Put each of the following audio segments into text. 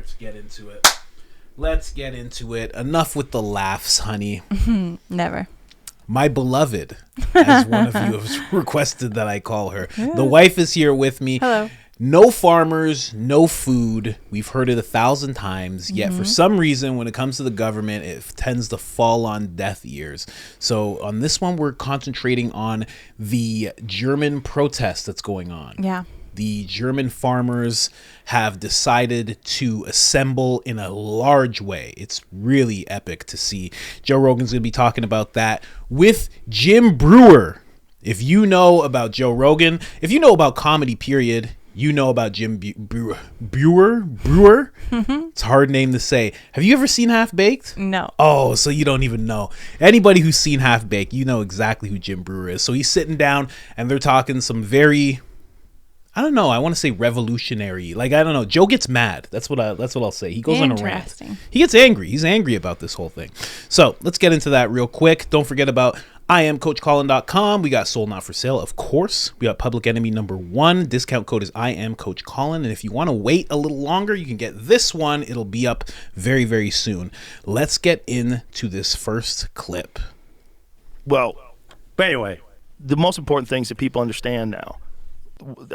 Let's get into it. Let's get into it. Enough with the laughs, honey. Never. My beloved, as one of you has requested that I call her. Yeah. The wife is here with me. Hello. No farmers, no food. We've heard it 1,000 times. Yet for some reason, when it comes to the government, it tends to fall on deaf ears. So on this one, we're concentrating on the German protest that's going on. Yeah. The German farmers have decided to assemble in a large way. It's really epic to see. Joe Rogan's going to be talking about that with Jim Breuer. If you know about Joe Rogan, if you know about comedy, period, you know about Jim Breuer. It's a hard name to say. Have you ever seen Half Baked? No. Oh, so you don't even know. Anybody who's seen Half Baked, you know exactly who Jim Breuer is. So he's sitting down and they're talking some very, I don't know, I want to say revolutionary. Like, I don't know. Joe gets mad. That's what I'll say. He goes on a rant. He gets angry. He's angry about this whole thing. So let's get into that real quick. Don't forget about IamCoachColin.com. We got Sold Not For Sale, of course. We got Public Enemy #1. Discount code is IamCoachColin. And if you want to wait a little longer, you can get this one. It'll be up very, very soon. Let's get into this first clip. Well, but anyway, the most important things that people understand now,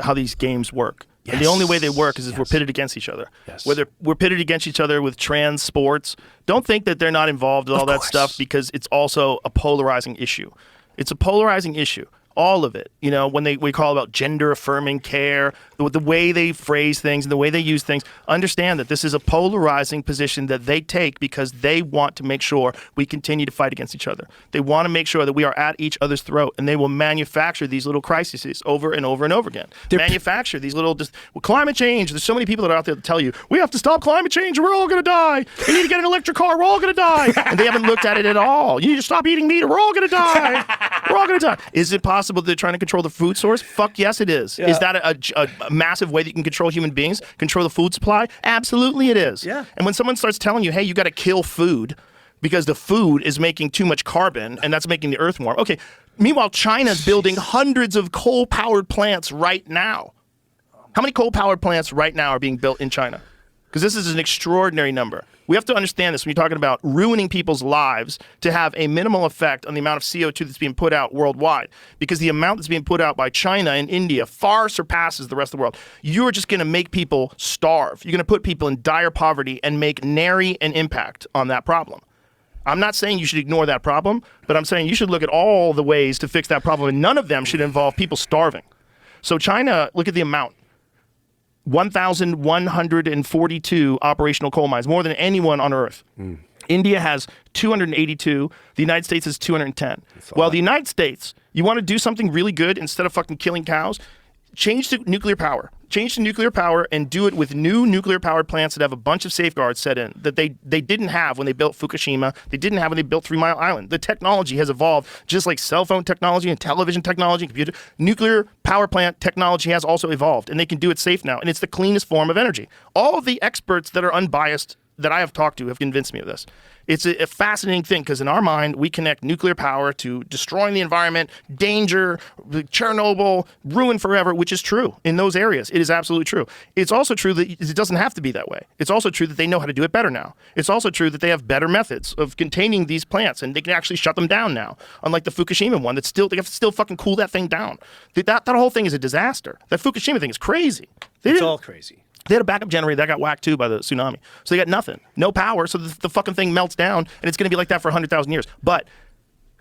how these games work. Yes. And the only way they work is if we're pitted against each other. Yes. Whether we're pitted against each other with trans sports, don't think that they're not involved with all that stuff, because it's also a polarizing issue. It's a polarizing issue. All of it, you know, when we call about gender affirming care, the way they phrase things and the way they use things, understand that this is a polarizing position that they take because they want to make sure we continue to fight against each other. They want to make sure that we are at each other's throat, and they will manufacture these little crises over and over and over again. Manufacture these little, climate change. There's so many people that are out there that tell you, we have to stop climate change or we're all going to die. We need to get an electric car. We're all going to die. And they haven't looked at it at all. You need to stop eating meat or we're all going to die. We're all going to die. Is it possible that they're trying to control the food source? Fuck yes, it is. Yeah. Is that a massive way that you can control human beings, control the food supply? Absolutely it is. Yeah. And when someone starts telling you, hey, you got to kill food because the food is making too much carbon and that's making the earth warm. Okay. Meanwhile, China's building hundreds of coal-powered plants right now. How many coal-powered plants right now are being built in China? Because this is an extraordinary number. We have to understand this when you're talking about ruining people's lives to have a minimal effect on the amount of CO2 that's being put out worldwide. Because the amount that's being put out by China and India far surpasses the rest of the world. You're just going to make people starve. You're going to put people in dire poverty and make nary an impact on that problem. I'm not saying you should ignore that problem, but I'm saying you should look at all the ways to fix that problem, and none of them should involve people starving. So China, look at the amount. 1,142 operational coal mines, more than anyone on Earth. India has 282. The United States has 210. Well, the United States, you want to do something really good instead of fucking killing cows? Change to nuclear power. Change to nuclear power and do it with new nuclear powered plants that have a bunch of safeguards set in that they didn't have when they built Fukushima. They didn't have when they built 3 Mile Island. The technology has evolved just like cell phone technology and television technology and computer. Nuclear power plant technology has also evolved, and they can do it safe now. And it's the cleanest form of energy. All of the experts that are unbiased that I have talked to have convinced me of this. It's a fascinating thing because in our mind, we connect nuclear power to destroying the environment, danger, Chernobyl, ruin forever, which is true in those areas. It is absolutely true. It's also true that it doesn't have to be that way. It's also true that they know how to do it better now. It's also true that they have better methods of containing these plants, and they can actually shut them down now. Unlike the Fukushima one, they have to still fucking cool that thing down. That whole thing is a disaster. That Fukushima thing is crazy. It's all crazy. They had a backup generator that got whacked too by the tsunami. So they got nothing. No power, so the fucking thing melts down, and it's going to be like that for 100,000 years. But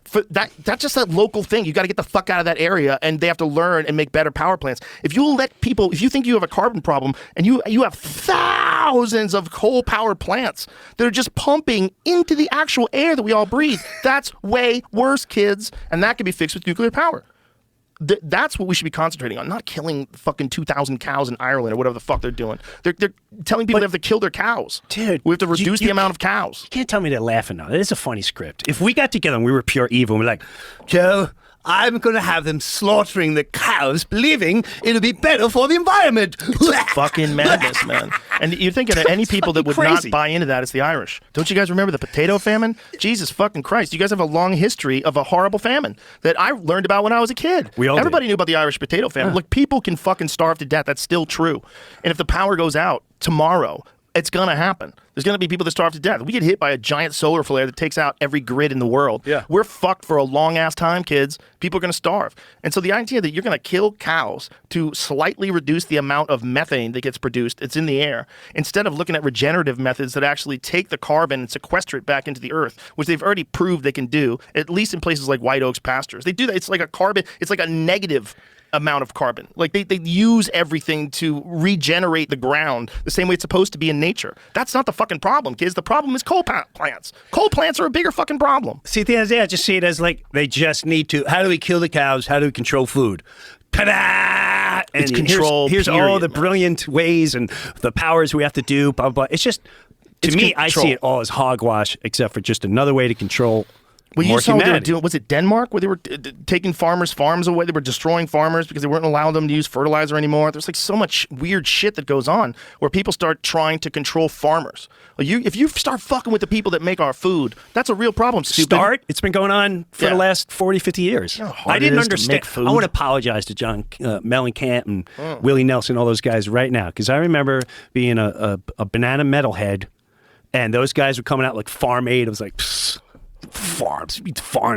for that's just that local thing. You got to get the fuck out of that area, and they have to learn and make better power plants. If you let people, if you think you have a carbon problem, and you have thousands of coal power plants that are just pumping into the actual air that we all breathe, that's way worse, kids. And that can be fixed with nuclear power. That's what we should be concentrating on, not killing fucking 2,000 cows in Ireland or whatever the fuck they're doing. They're telling people they have to kill their cows. Dude. We have to reduce the amount of cows. You can't tell me they're laughing now. That is a funny script. If we got together and we were pure evil and we're like, Joe, I'm going to have them slaughtering the cows, believing it'll be better for the environment. It's fucking madness, man. And you're thinking of any people that would crazy. not buy into that, it's the Irish. Don't you guys remember the potato famine? Jesus fucking Christ. You guys have a long history of a horrible famine that I learned about when I was a kid. Everybody knew about the Irish potato famine. Look, people can fucking starve to death. That's still true. And if the power goes out tomorrow, It's going to happen. There's going to be people that starve to death. We get hit by a giant solar flare that takes out every grid in the world. Yeah. We're fucked for a long-ass time, kids. People are going to starve. And so the idea that you're going to kill cows to slightly reduce the amount of methane that gets produced, it's in the air, instead of looking at regenerative methods that actually take the carbon and sequester it back into the earth, which they've already proved they can do, at least in places like White Oaks pastures. They do that. It's like a negative amount of carbon. Like they use everything to regenerate the ground the same way it's supposed to be in nature. That's not the fucking problem, kids. The problem is coal plants. Coal plants are a bigger fucking problem. See, at the end of the day, I just see it as like they just need to. How do we kill the cows? How do we control food? Ta-da! And It's control, Here's all period, the man. brilliant ways and the powers we have to do. Blah blah. It's just to me, I control. see it all as hogwash, except for just another way to control. Well, you more saw what they were humanity. doing. Was it Denmark where they were taking farmers' farms away? They were destroying farmers because they weren't allowing them to use fertilizer anymore. There's like so much weird shit that goes on where people start trying to control farmers. If you start fucking with the people that make our food, that's a real problem, stupid. It's been going on for the last 40, 50 years. You know how hard I didn't it is to understand. make food? I want to apologize to John Mellencamp and Willie Nelson, all those guys right now, because I remember being a banana metalhead, and those guys were coming out like Farm Aid. I was like, psst. Farms,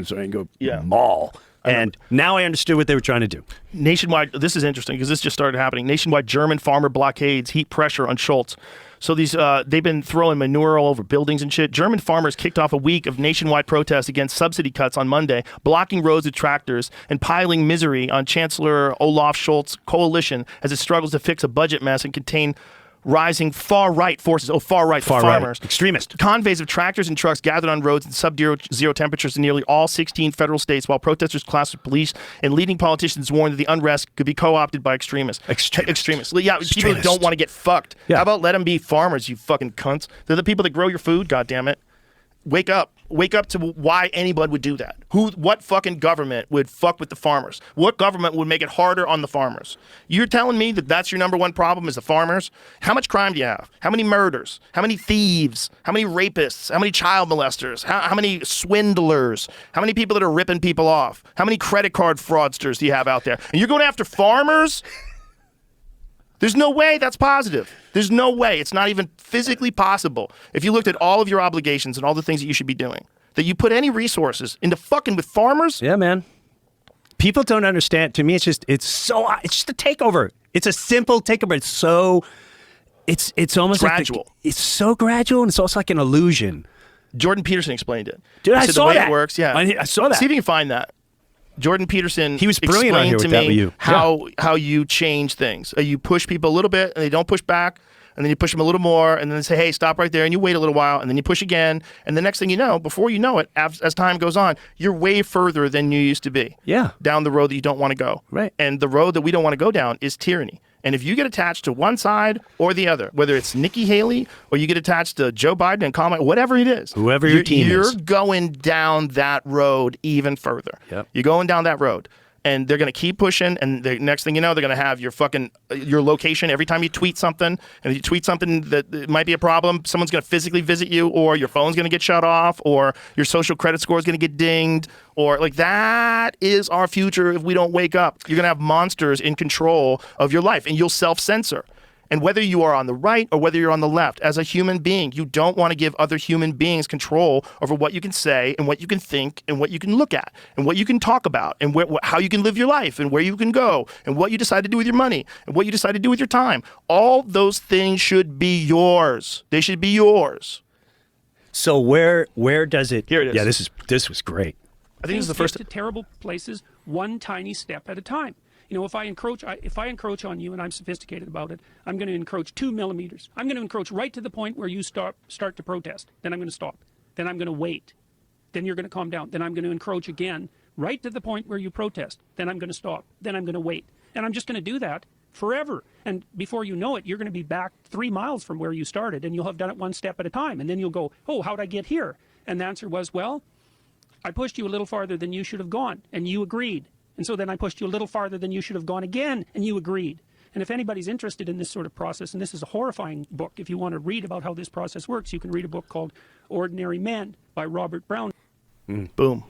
so I can go mall. And now I understood what they were trying to do. Nationwide, this is interesting because this just started happening. Nationwide German farmer blockades heap pressure on Schultz. So these they've been throwing manure all over buildings and shit. German farmers kicked off a week of nationwide protests against subsidy cuts on Monday, blocking roads with tractors and piling misery on Chancellor Olaf Scholz's coalition as it struggles to fix a budget mess and contain rising far-right forces. Far-right farmers. Extremist. Convoys of tractors and trucks gathered on roads in sub-zero temperatures in nearly all 16 federal states, while protesters clashed with police and leading politicians warned that the unrest could be co-opted by extremists. Extremists. Yeah, people who don't want to get fucked. Yeah. How about let them be farmers, you fucking cunts? They're the people that grow your food, goddammit. Wake up. Wake up to why anybody would do that. What fucking government would fuck with the farmers? What government would make it harder on the farmers? You're telling me that that's your number one problem is the farmers? How much crime do you have? How many murders? How many thieves? How many rapists? How many child molesters? How many swindlers? How many people that are ripping people off? How many credit card fraudsters do you have out there? And you're going after farmers? There's no way that's positive. There's no way. It's not even physically possible. If you looked at all of your obligations and all the things that you should be doing, that you put any resources into fucking with farmers. Yeah, man. People don't understand. To me, it's just a takeover. It's a simple takeover. It's almost gradual. Like it's so gradual, and it's also like an illusion. Jordan Peterson explained it. Dude, I said saw the way that. it works. Yeah, I saw that. See if you can find that. Jordan Peterson, he was brilliant on here with that with you. How you change things. You push people a little bit, and they don't push back, and then you push them a little more, and then they say, "Hey, stop right there," and you wait a little while, and then you push again, and the next thing you know, before you know it, as time goes on, you're way further than you used to be. Yeah, down the road that you don't want to go. Right, and the road that we don't want to go down is tyranny. And if you get attached to one side or the other, whether it's Nikki Haley or you get attached to Joe Biden and Kamala, whatever it is, whoever your team is, you're going down that road even further. Yep. You're going down that road. And they're going to keep pushing, and the next thing you know, they're going to have your location every time you tweet something, and if you tweet something that it might be a problem, someone's going to physically visit you, or your phone's going to get shut off, or your social credit score is going to get dinged, or like that is our future if we don't wake up. You're going to have monsters in control of your life, and you'll self-censor. And whether you are on the right or whether you're on the left, as a human being, you don't want to give other human beings control over what you can say and what you can think and what you can look at and what you can talk about and how you can live your life and where you can go and what you decide to do with your money and what you decide to do with your time. All those things should be yours. They should be yours. So where does it? Here it is. Yeah, this was great. I think this is the first. To terrible places, one tiny step at a time. You know, if I encroach on you and I'm sophisticated about it, I'm going to encroach 2 millimeters. I'm going to encroach right to the point where you start to protest. Then I'm going to stop. Then I'm going to wait. Then you're going to calm down. Then I'm going to encroach again right to the point where you protest. Then I'm going to stop. Then I'm going to wait. And I'm just going to do that forever. And before you know it, you're going to be back 3 miles from where you started, and you'll have done it one step at a time. And then you'll go, oh, how'd I get here? And the answer was, well, I pushed you a little farther than you should have gone, and you agreed. And so then I pushed you a little farther than you should have gone again, and you agreed. And if anybody's interested in this sort of process, and this is a horrifying book, if you want to read about how this process works, you can read a book called Ordinary Men by Robert Brown. Boom.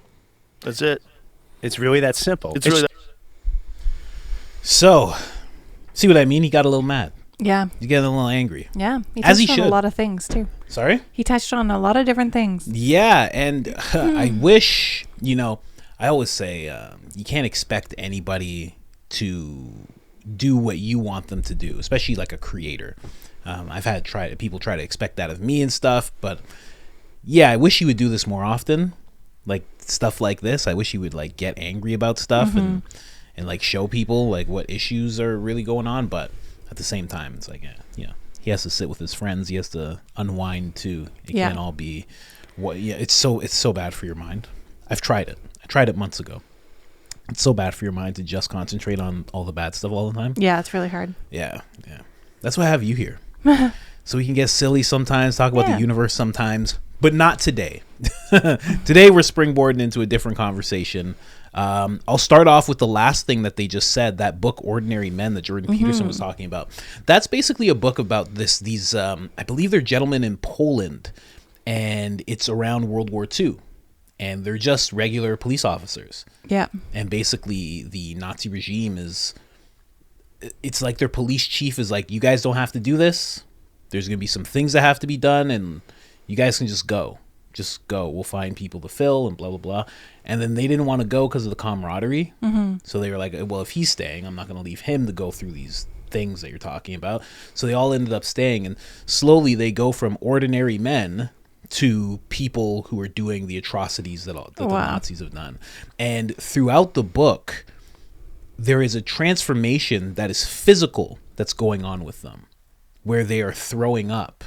That's it. It's really that simple. It's really that. So, see what I mean? He got a little mad. Yeah. He's getting a little angry. Yeah. He As touched he on a should. lot of things too. Sorry? He touched on a lot of different things. Yeah, and I wish, I always say you can't expect anybody to do what you want them to do, especially like a creator. I've had people try to expect that of me and stuff, but yeah, I wish he would do this more often, like stuff like this. I wish he would like get angry about stuff and like show people like what issues are really going on, but at the same time, it's like he has to sit with his friends. He has to unwind too. It can't all be it's so bad for your mind. I've tried it. I tried it months ago. It's so bad for your mind to just concentrate on all the bad stuff all the time. Yeah, it's really hard. Yeah. That's why I have you here. So we can get silly sometimes, talk about the universe sometimes, but not today. Today we're springboarding into a different conversation. I'll start off with the last thing that they just said, that book Ordinary Men that Jordan Peterson was talking about. That's basically a book about these I believe they're gentlemen in Poland, and it's around World War II, and they're just regular police officers. Yeah. And basically the Nazi regime it's like their police chief is like, you guys don't have to do this. There's going to be some things that have to be done, and you guys can just go. Just go. We'll find people to fill and blah, blah, blah. And then they didn't want to go because of the camaraderie. So they were like, well, if he's staying, I'm not going to leave him to go through these things that you're talking about. So they all ended up staying, and slowly they go from ordinary men to people who are doing the atrocities that the Nazis have done. And throughout the book, there is a transformation that is physical that's going on with them, where they are throwing up.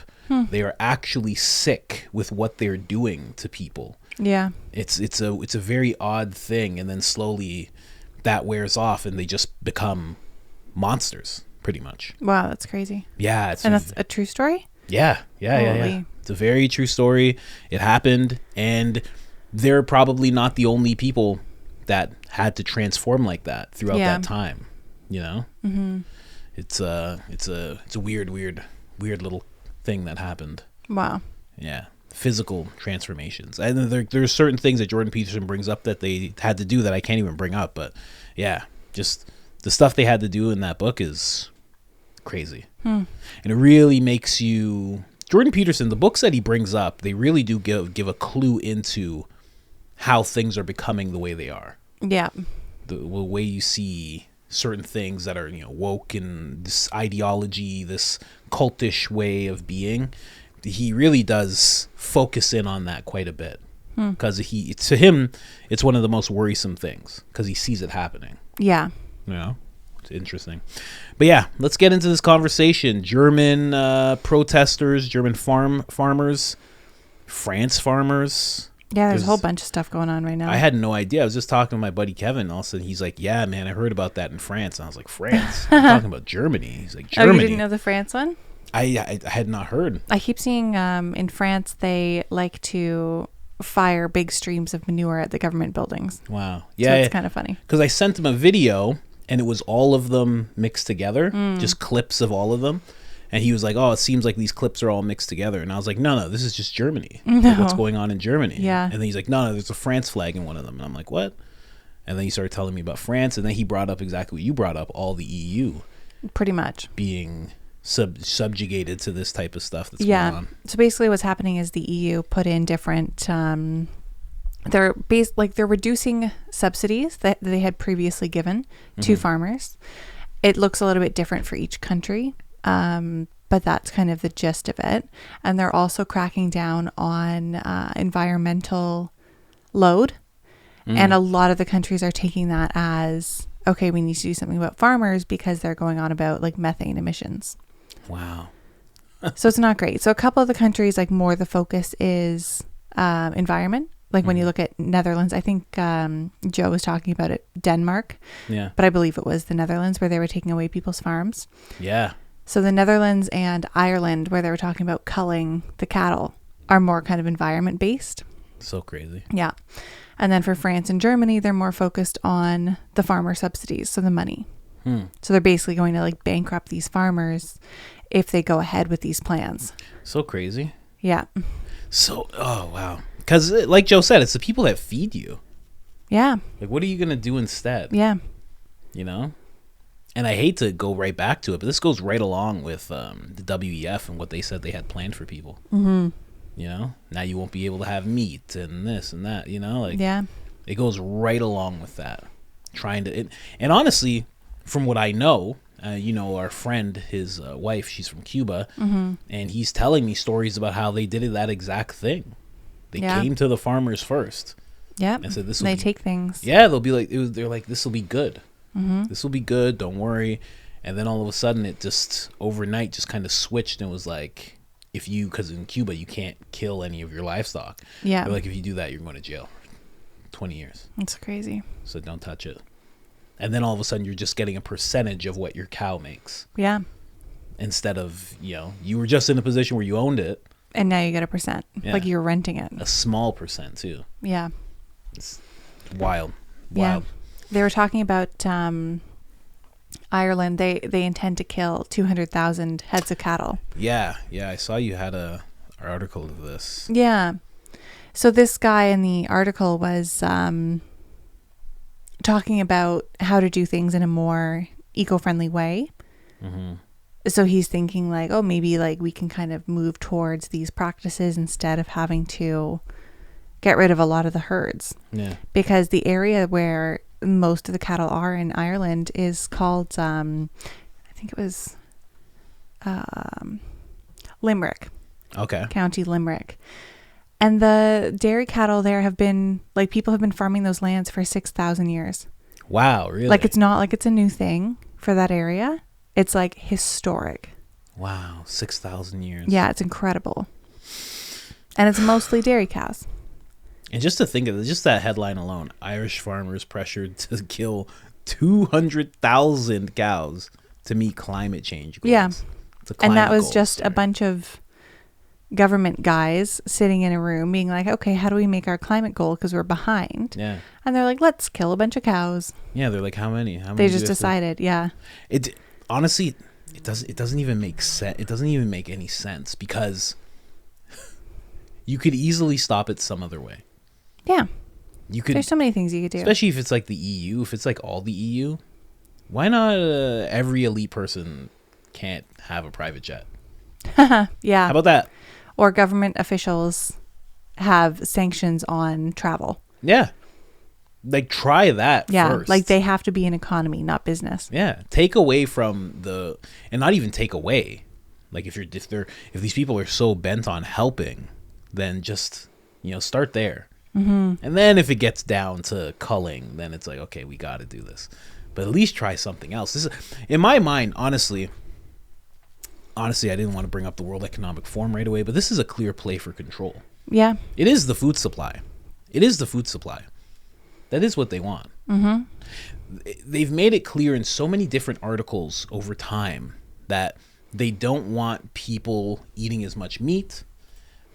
They are actually sick with what they're doing to people. Yeah. It's a very odd thing, and then slowly that wears off and they just become monsters pretty much. Wow, that's crazy. Yeah, And that's a true story? Yeah. It's a very true story. It happened, and they're probably not the only people that had to transform like that throughout that time. It's a weird little thing that happened. Wow. Yeah, physical transformations, and there's certain things that Jordan Peterson brings up that they had to do that I can't even bring up. But yeah, just the stuff they had to do in that book is crazy, and it really makes you. Jordan Peterson, the books that he brings up, they really do give a clue into how things are becoming the way they are. Yeah. The way you see certain things that are woke, and this ideology, this cultish way of being, he really does focus in on that quite a bit, because to him it's one of the most worrisome things, because he sees it happening. Yeah. It's interesting. But yeah, let's get into this conversation. German protesters, German farmers, France farmers. Yeah, there's a whole bunch of stuff going on right now. I had no idea. I was just talking to my buddy Kevin. All of a sudden, he's like, yeah, man, I heard about that in France. And I was like, France? I'm talking about Germany. He's like, Germany. Oh, you didn't know the France one? I had not heard. I keep seeing in France, they like to fire big streams of manure at the government buildings. Wow. Yeah. So it's kind of funny. Because I sent him a video, and it was all of them mixed together, just clips of all of them. And he was like, oh, it seems like these clips are all mixed together. And I was like, no, this is just Germany. No. Like, what's going on in Germany? Yeah. And then he's like, no, there's a France flag in one of them. And I'm like, what? And then he started telling me about France. And then he brought up exactly what you brought up, all the EU. Pretty much. Being subjugated to this type of stuff that's going on. So basically what's happening is the EU put in different... they're reducing subsidies that they had previously given to farmers. It looks a little bit different for each country. But that's kind of the gist of it. And they're also cracking down on environmental load. And a lot of the countries are taking that as, okay, we need to do something about farmers because they're going on about like methane emissions. Wow. So it's not great. So a couple of the countries, like more the focus is environment. Like when you look at Netherlands, I think Joe was talking about it, Denmark. Yeah. But I believe it was the Netherlands where they were taking away people's farms. Yeah. So the Netherlands and Ireland, where they were talking about culling the cattle, are more kind of environment based. So crazy. Yeah. And then for France and Germany, they're more focused on the farmer subsidies, so the money. So they're basically going to like bankrupt these farmers if they go ahead with these plans. So crazy. Yeah. So, oh, wow. Because like Joe said, it's the people that feed you. Yeah. Like, what are you going to do instead? Yeah. And I hate to go right back to it, but this goes right along with the WEF and what they said they had planned for people. Mm-hmm. You know, now you won't be able to have meat and this and that, you know, like Yeah. it goes right along with that. And honestly, from what I know, you know, our friend, his wife, she's from Cuba, and he's telling me stories about how they did that exact thing. They came to the farmers first. Yep. And said, "This." They take things. Yeah, they'll be like, they're like, "This will be good. This will be good. Don't worry." And then all of a sudden, it just overnight just kind of switched and was like, because in Cuba you can't kill any of your livestock. Yeah. They're like, if you do that, you're going to jail, 20 years. It's crazy. So don't touch it. And then all of a sudden, you're just getting a percentage of what your cow makes. Yeah. Instead of, you know, you were just in a position where you owned it. And now you get a percent. Yeah. Like you're renting it. A small percent, too. Yeah. It's wild. Yeah. Wild. They were talking about Ireland. They intend to kill 200,000 heads of cattle. Yeah. Yeah. I saw you had an article of this. Yeah. So this guy in the article was talking about how to do things in a more eco-friendly way. Mm-hmm. So he's thinking like, oh, maybe like we can kind of move towards these practices instead of having to get rid of a lot of the herds. Yeah. Because the area where most of the cattle are in Ireland is called, I think it was Limerick. Okay. County Limerick. And the dairy cattle there have been, like, people have been farming those lands for 6,000 years. Wow. Really? Like, it's not like it's a new thing for that area. It's like historic. Wow. 6,000 years. Yeah, it's incredible. And it's mostly dairy cows. And just to think of it, just that headline alone, Irish farmers pressured to kill 200,000 cows to meet climate change goals. Yeah. It's a And that climate was goal just story. a bunch of government guys sitting in a room being like, okay, how do we make our climate goal? Because we're behind. Yeah. And they're like, let's kill a bunch of cows. Yeah, they're like, how many? How many They do just we have to-" decided, yeah. It honestly, it doesn't even make sense. It doesn't even make any sense because you could easily stop it some other way. Yeah. You could, There's so many things you could do. especially if it's like the EU. If it's like all the EU, why not every elite person can't have a private jet? Yeah. How about that? Or government officials have sanctions on travel. Yeah, like try that Yeah. first. Like they have to be an economy, not business. Yeah, take away from and not even take away. Like if these people are so bent on helping, then just, you know, start there. Mm-hmm. And then if it gets down to culling, then it's like, okay, we got to do this. But at least try something else. This is, in my mind, honestly, I didn't want to bring up the World Economic Forum right away, but this is a clear play for control. Yeah. It is the food supply. It is the food supply. That is what they want. Mm-hmm. They've made it clear in so many different articles over time that they don't want people eating as much meat.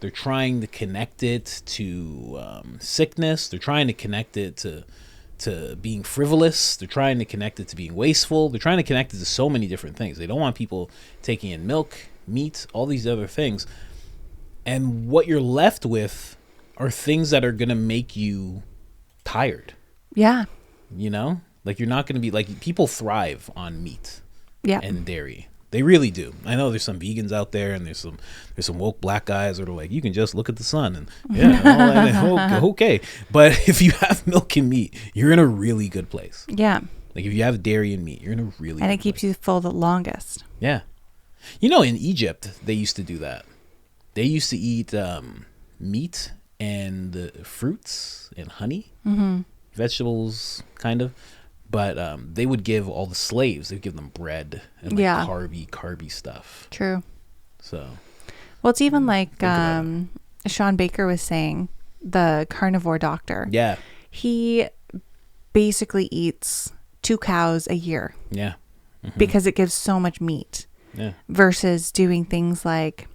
They're trying to connect it to sickness. They're trying to connect it to being frivolous. They're trying to connect it to being wasteful. They're trying to connect it to so many different things. They don't want people taking in milk, meat, all these other things. And what you're left with are things that are going to make you tired, Yeah. you know? Like you're not going to be like, people thrive on meat Yeah. and dairy. They really do. I know there's some vegans out there, and there's some woke black guys that are like, you can just look at the sun, and yeah, okay. But if you have milk and meat, you're in a really good place. Yeah. Like if you have dairy and meat, you're in a really And good it keeps place. you full the longest. Yeah. You know, in Egypt, they used to do that. They used to eat meat and fruits and honey, vegetables, kind of. But they would give all the slaves, they'd give them bread and like Yeah. carby stuff. True. So, Well, it's even like about Sean Baker was saying, the carnivore doctor. yeah. He basically eats 2 cows a year Yeah. because it gives so much meat Yeah. versus doing things like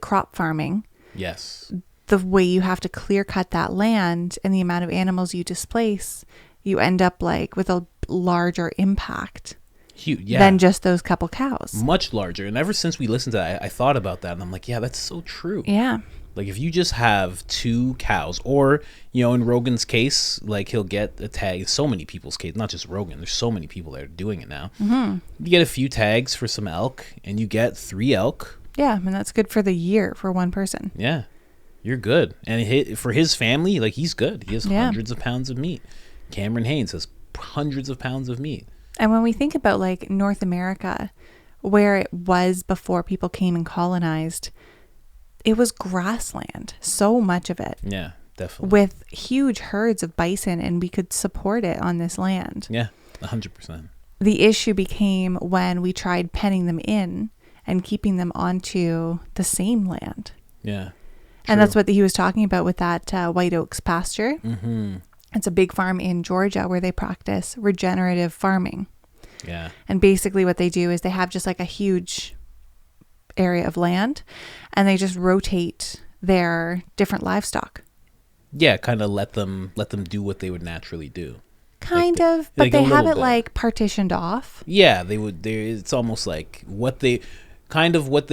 crop farming. Yes. The way you have to clear cut that land and the amount of animals you displace, you end up like with a larger impact Huge. Yeah. than just those couple cows. Much larger. And ever since we listened to that, I thought about that, and I'm like, yeah, that's so true. Yeah. Like if you just have 2 cows, or, you know, in Rogan's case, like he'll get a tag. So many people's case, not just Rogan. There's so many people that are doing it now. You get a few tags for some elk, and you get 3 elk. Yeah, and that's good for the year for one person. Yeah, you're good. And for his family, like he's good. He has hundreds of pounds of meat. Cameron Haynes has hundreds of pounds of meat. And when we think about like North America, where it was before people came and colonized, it was grassland, so much of it. Yeah, definitely. With huge herds of bison, and we could support it on this land. Yeah, 100%. The issue became when we tried penning them in and keeping them onto the same land. Yeah. And that's what he was talking about with that White Oaks pasture. Mm-hmm. It's a big farm in Georgia where they practice regenerative farming. Yeah. And basically what they do is they have just like a huge area of land, and they just rotate their different livestock. Yeah, kind of let them do what they would naturally do. Kind Like of, but like they a have little it bit. like partitioned off. Yeah, they would. It's almost like what they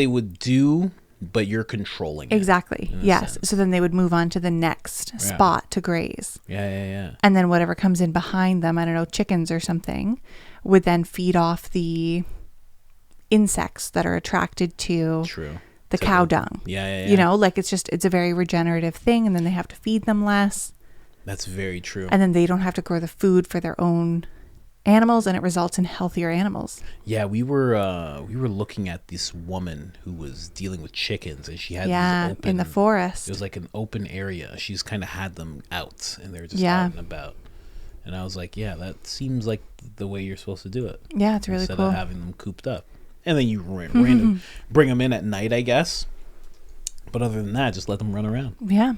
would do, but you're controlling it. Exactly. in a Yes. sense. So then they would move on to the next spot to graze. Yeah. And then whatever comes in behind them, I don't know, chickens or something, would then feed off the insects that are attracted to True. the It's cow like dung. Yeah. You know, like it's a very regenerative thing, and then they have to feed them less, That's very true. and then they don't have to grow the food for their own animals, and it results in healthier animals. Yeah, we were looking at this woman who was dealing with chickens, and she had these open, in the forest. It was like an open area. She's kind of had them out, and they were just Yeah. out and about. And I was like, yeah, that seems like the way you're supposed to do it. Yeah, it's really Instead cool. of having them cooped up. And then you random bring them in at night, I guess. But other than that, just let them run around. Yeah. And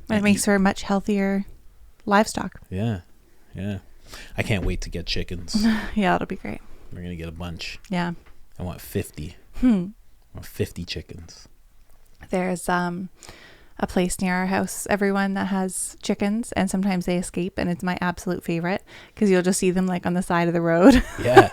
And it makes for much healthier livestock. Yeah. I can't wait to get chickens. Yeah, it'll be great. We're going to get a bunch. Yeah. I want 50. I want 50 chickens. There's a place near our house, everyone, that has chickens, and sometimes they escape, and it's my absolute favorite because you'll just see them like on the side of the road. Yeah.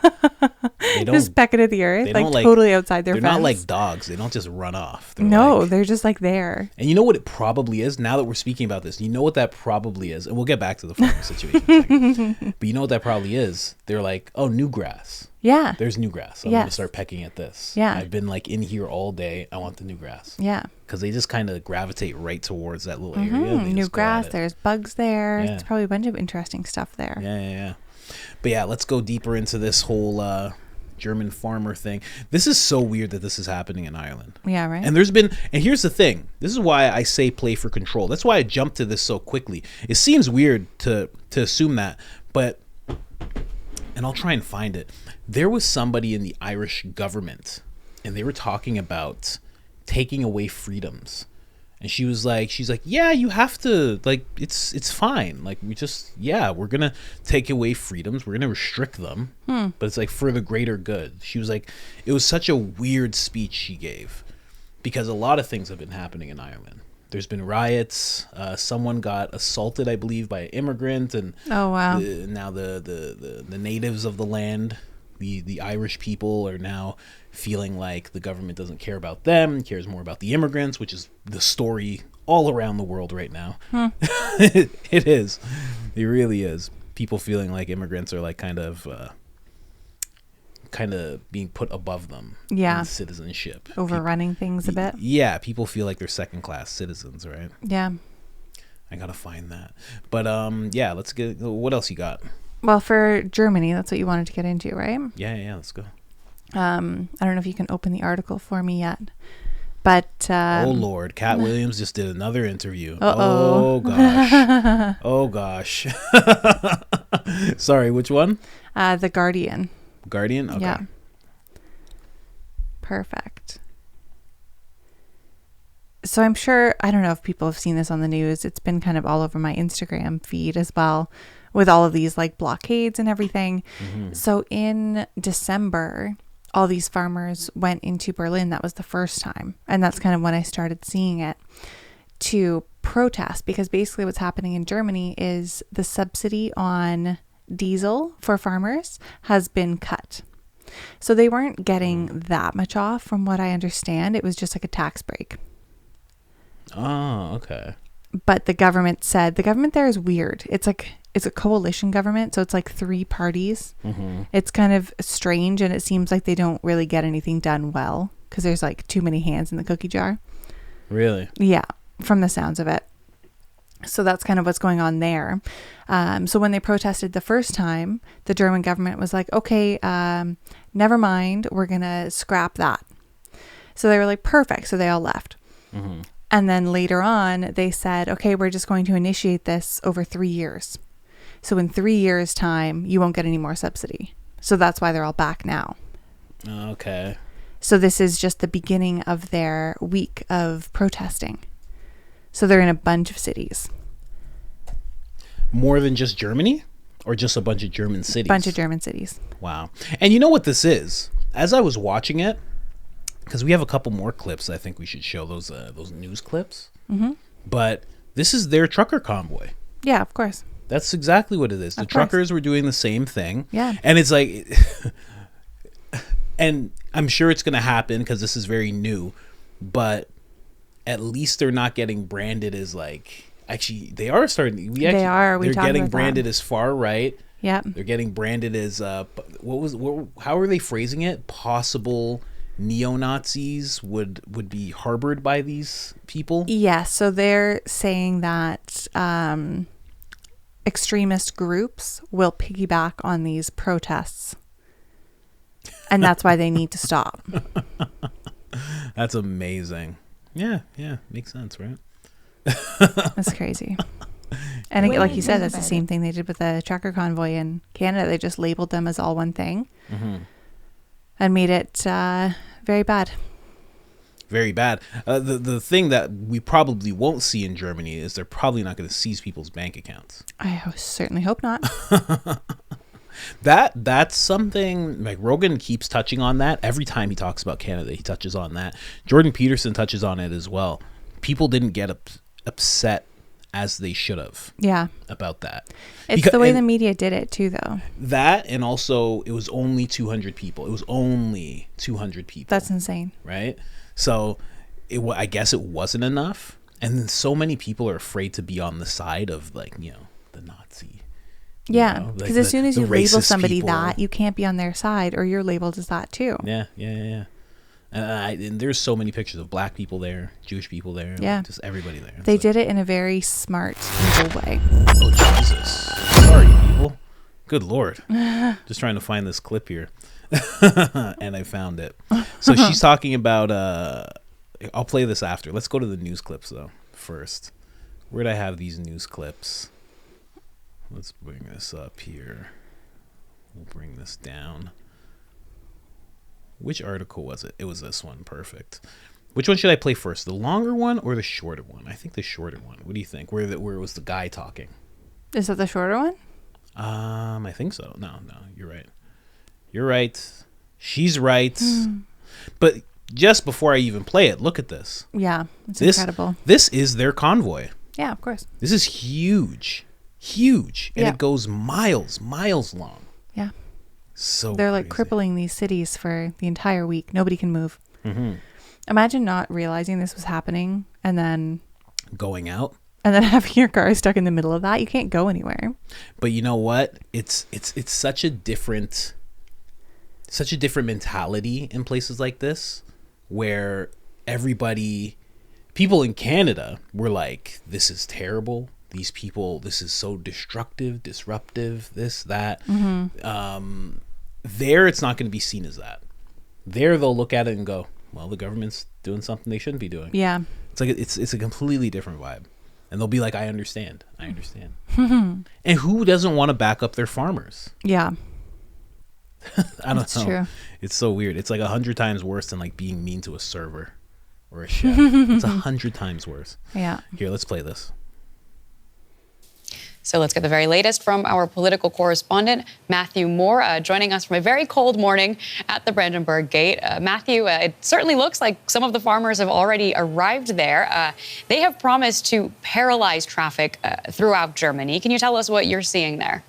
They don't, just pecking at the earth, they like don't, like- totally outside their they're fence. not like dogs. They don't just run off. They're No, like- they're just like there. and you know what it probably is? Now that we're speaking about this, you know what that probably is? And we'll get back to the farmer situation in a second. But you know what that probably is? They're like, oh, new grass. Yeah. There's new grass. I'm going to Yes. start pecking at this. Yeah. I've been like in here all day. I want the new grass. Yeah. Because they just kind of gravitate right towards that little area. and they New just go grass, at it. there's bugs there. Yeah. It's probably a bunch of interesting stuff there. Yeah. But yeah, let's go deeper into this whole German farmer thing. This is so weird that this is happening in Ireland. Yeah, right? And and here's the thing. This is why I say play for control. That's why I jumped to this so quickly. It seems weird to assume that, but, and I'll try and find it. There was somebody in the Irish government, and they were talking about taking away freedoms. And she's like, yeah, you have to, like, it's fine. Like, we're going to take away freedoms. We're going to restrict them. But it's like for the greater good. She was like, it was such a weird speech she gave because a lot of things have been happening in Ireland. There's been riots. Someone got assaulted, I believe, by an immigrant. And Oh, wow. now the natives of the land, the Irish people, are now feeling like the government doesn't care about them, cares more about the immigrants, which is the story all around the world right now. It is. It really is. People feeling like immigrants are like kind of being put above them Yeah. in citizenship. Overrunning things a bit. Yeah, people feel like they're second-class citizens, right? Yeah. I gotta find that. But yeah, let's get. What else you got? Well, for Germany, that's what you wanted to get into, right? Yeah, let's go. I don't know if you can open the article for me yet, but Oh Lord, Cat Williams just did another interview. Uh-oh. Oh gosh. Sorry, which one? The Guardian. Guardian? Okay. Yeah. Perfect. So I'm sure, I don't know if people have seen this on the news. It's been kind of all over my Instagram feed as well, with all of these like blockades and everything. So in December, all these farmers went into Berlin. That was the first time. And that's kind of when I started seeing it, to protest, because basically what's happening in Germany is the subsidy on diesel for farmers has been cut. So they weren't getting that much off, from what I understand. It was just like a tax break. Oh, okay. But the government there is weird. It's a coalition government, so it's like 3 parties. It's kind of strange, and it seems like they don't really get anything done well because there's like too many hands in the cookie jar. Really? Yeah, from the sounds of it. So that's kind of what's going on there. So when they protested the first time, the German government was like, okay, never mind, we're going to scrap that. So they were like, perfect. So they all left. And then later on, they said, okay, we're just going to initiate this over 3 years. So in 3 years' time, you won't get any more subsidy. So that's why they're all back now. Okay. So this is just the beginning of their week of protesting. So they're in a bunch of cities. More than just Germany? Or just a bunch of German cities? Bunch of German cities. Wow. And you know what this is? As I was watching it, because we have a couple more clips, I think we should show those news clips. But this is their trucker convoy. Yeah, of course. That's exactly what it is. The truckers were doing the same thing. Yeah. And it's like... and I'm sure it's going to happen because this is very new. But at least they're not getting branded as like... Actually, they are starting... They are. They're getting branded as far right. Yeah. They're getting branded as... how are they phrasing it? Possible... neo-Nazis would be harbored by these people? Yeah, so they're saying that extremist groups will piggyback on these protests. And that's why they need to stop. That's amazing. Yeah, makes sense, right? That's crazy. And again, like you said, that's the same thing they did with the trucker convoy in Canada. They just labeled them as all one thing. And made it very bad. Very bad. The thing that we probably won't see in Germany is they're probably not going to seize people's bank accounts. I certainly hope not. That's something like Rogan keeps touching on that. Every time he talks about Canada, he touches on that. Jordan Peterson touches on it as well. People didn't get upset as they should have. Yeah. About that. It's the way the media did it too, though. That, and also it was only 200 people. It was only 200 people. That's insane. Right? So I guess it wasn't enough. And then so many people are afraid to be on the side of like, the Nazi. Yeah. Because as soon as you label somebody people. that, you can't be on their side or you're labeled as that too. Yeah. And there's so many pictures of black people there, Jewish people there, yeah, just everybody there. They did it in a very smart, evil way. Oh, Jesus. Sorry, people. Good Lord. Just trying to find this clip here. And I found it. So she's talking about, I'll play this after. Let's go to the news clips, though, first. Where'd I have these news clips? Let's bring this up here. We'll bring this down. Which article was it? It was this one. Perfect. Which one should I play first? The longer one or the shorter one? I think the shorter one. What do you think? Where it was the guy talking? Is that the shorter one? I think so. No, you're right. You're right. She's right. But just before I even play it, look at this. Yeah, it's incredible. This is their convoy. Yeah, of course. This is huge. Huge. And it goes miles long. Yeah. So they're like crazy. crippling these cities for the entire week. Nobody can move. Imagine not realizing this was happening and then going out and then having your car stuck in the middle of that. You can't go anywhere. But you know what? It's such a different mentality in places like this where people in Canada were like, this is terrible. These people, this is so destructive, disruptive, this, that. There, it's not going to be seen as that. There, they'll look at it and go, well, the government's doing something they shouldn't be doing. Yeah. It's like, it's a completely different vibe. And they'll be like, I understand. And who doesn't want to back up their farmers? Yeah. I don't know. True. It's so weird. It's like 100 times worse than like being mean to a server or a chef. It's 100 times worse. Yeah. Here, let's play this. So let's get the very latest from our political correspondent, Matthew Moore, joining us from a very cold morning at the Brandenburg Gate. Matthew, it certainly looks like some of the farmers have already arrived there. They have promised to paralyze traffic throughout Germany. Can you tell us what you're seeing there?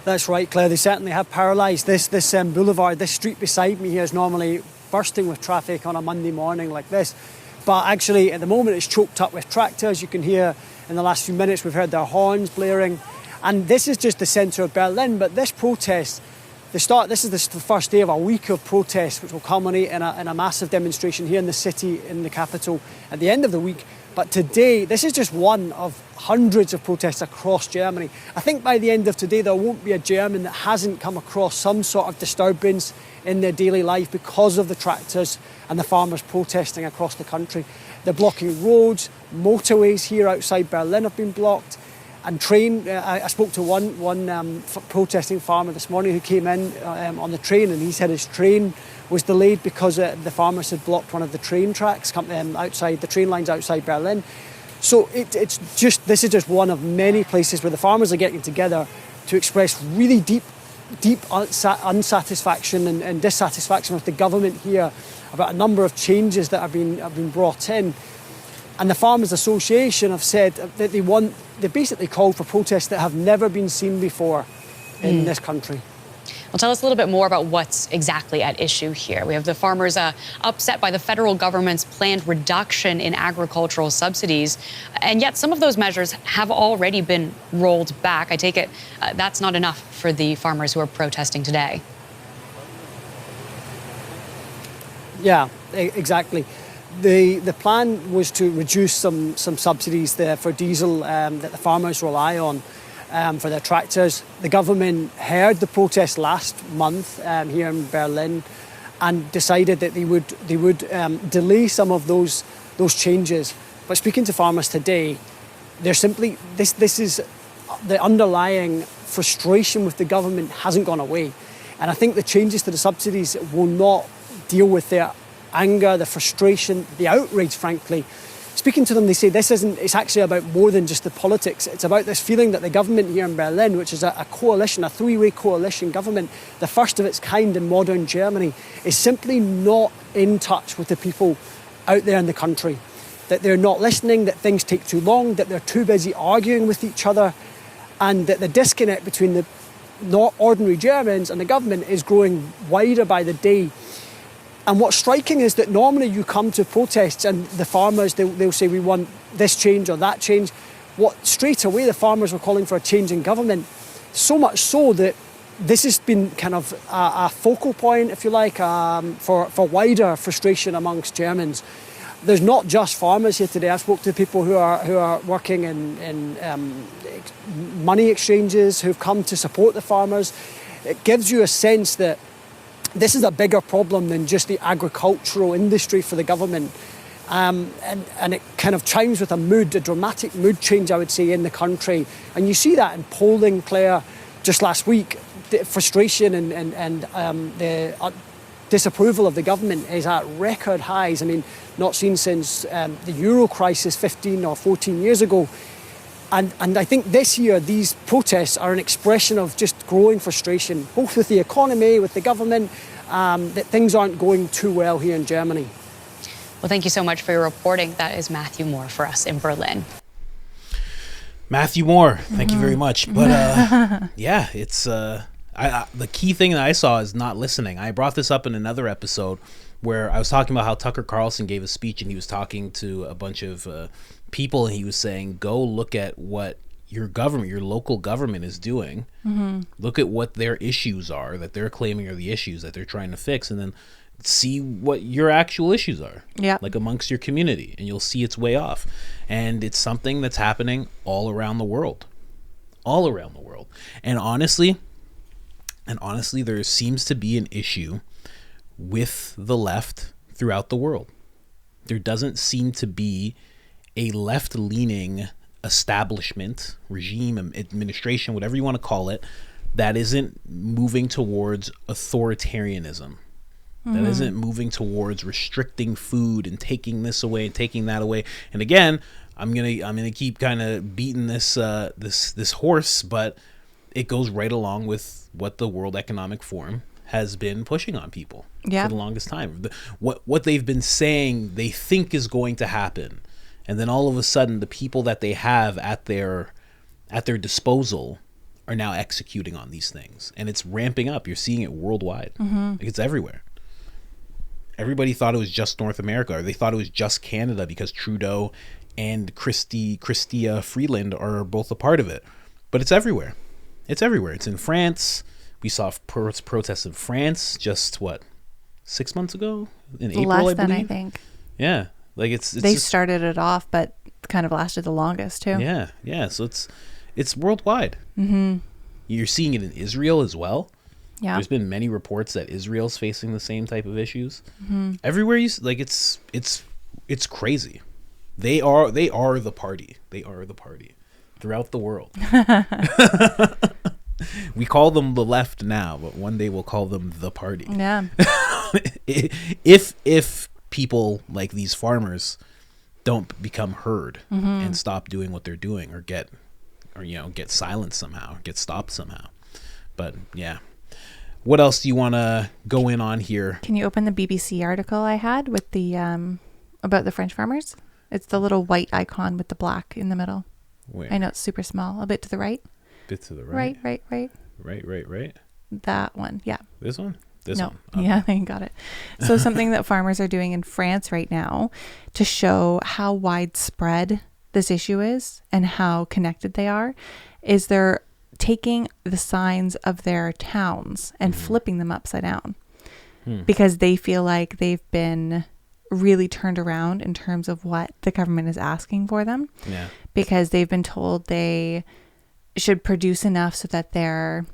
That's right, Claire. They certainly have paralysed this boulevard. This street beside me here is normally bursting with traffic on a Monday morning like this. But actually, at the moment, it's choked up with tractors. You can hear in the last few minutes, we've heard their horns blaring. And this is just the centre of Berlin. But this protest, this is the first day of a week of protests, which will culminate in a massive demonstration here in the city, in the capital, at the end of the week. But today, this is just one of hundreds of protests across Germany. I think by the end of today, there won't be a German that hasn't come across some sort of disturbance in their daily life because of the tractors and the farmers protesting across the country. They're blocking roads, motorways here outside Berlin have been blocked, and I spoke to one protesting farmer this morning who came in on the train, and he said his train was delayed because the farmers had blocked one of the train tracks outside the train lines outside Berlin. So this is just one of many places where the farmers are getting together to express really deep unsatisfaction and dissatisfaction with the government here about a number of changes that have been brought in. And the Farmers Association have said that they basically called for protests that have never been seen before in this country. Well, tell us a little bit more about what's exactly at issue here. We have the farmers upset by the federal government's planned reduction in agricultural subsidies, and yet some of those measures have already been rolled back. I take it that's not enough for the farmers who are protesting today. Yeah, exactly. The plan was to reduce some subsidies there for diesel that the farmers rely on for their tractors. The government heard the protest last month here in Berlin and decided that they would delay some of those changes. But speaking to farmers today, they're simply this is the underlying frustration with the government hasn't gone away, and I think the changes to the subsidies will not deal with their anger, the frustration, the outrage, frankly. Speaking to them, they say it's actually about more than just the politics. It's about this feeling that the government here in Berlin, which is a coalition, a three-way coalition government, the first of its kind in modern Germany, is simply not in touch with the people out there in the country. That they're not listening, that things take too long, that they're too busy arguing with each other, and that the disconnect between the not ordinary Germans and the government is growing wider by the day. And what's striking is that normally you come to protests and the farmers, they'll say we want this change or that change. Straight away the farmers were calling for a change in government. So much so that this has been kind of a focal point, if you like, for wider frustration amongst Germans. There's not just farmers here today. I've spoken to people who are working in money exchanges, who've come to support the farmers. It gives you a sense that this is a bigger problem than just the agricultural industry for the government. And it kind of chimes with a dramatic mood change, I would say, in the country. And you see that in polling, Claire, just last week. The frustration and the disapproval of the government is at record highs. I mean, not seen since the Euro crisis 15 or 14 years ago. And I think this year, these protests are an expression of just growing frustration, both with the economy, with the government, that things aren't going too well here in Germany. Well, thank you so much for your reporting. That is Matthew Moore for us in Berlin. Matthew Moore, thank you very much. But yeah, it's the key thing that I saw is not listening. I brought this up in another episode where I was talking about how Tucker Carlson gave a speech and he was talking to a bunch of people, and he was saying, go look at what your government, your local government is doing. Mm-hmm. Look at what their issues are that they're claiming are the issues that they're trying to fix, and then see what your actual issues are, like amongst your community, and you'll see it's way off. And it's something that's happening all around the world. And honestly, there seems to be an issue with the left throughout the world. There doesn't seem to be a left-leaning establishment, regime, administration, whatever you want to call it, that isn't moving towards authoritarianism. That isn't moving towards restricting food and taking this away and taking that away. And again, I'm gonna keep kind of beating this this horse, but it goes right along with what the World Economic Forum has been pushing on people for the longest time. What they've been saying they think is going to happen, and then all of a sudden the people that they have at their disposal are now executing on these things, and it's ramping up. You're seeing it worldwide. Like, it's everywhere. everybody thought it was just North America, or they thought it was just Canada because Trudeau and Chrystia Freeland are both a part of it. But it's everywhere. It's everywhere. It's in France. We saw protests in France just 6 months ago in April, Less I than, believe. I think. Yeah, like it's they just, started it off, but kind of lasted the longest too. Yeah. So it's worldwide. Mm-hmm. You're seeing it in Israel as well. Yeah. There's been many reports that Israel's facing the same type of issues. Mm-hmm. Everywhere it's crazy. They are the party. They are the party throughout the world. We call them the left now, but one day we'll call them the party. Yeah. If people like these farmers don't become heard and stop doing what they're doing, or get silenced somehow, get stopped somehow. But yeah. What else do you want to go in on here? Can you open the BBC article I had with the about the French farmers? It's the little white icon with the black in the middle. Where? I know it's super small. A bit to the right. Bit to the right. Right. Right. That one. Yeah. This one? This No. one. Okay. Yeah, I got it. So something that farmers are doing in France right now to show how widespread this issue is and how connected they are is they're taking the signs of their towns and flipping them upside down because they feel like they've been really turned around in terms of what the government is asking for them. Yeah. Because they've been told they should produce enough so that their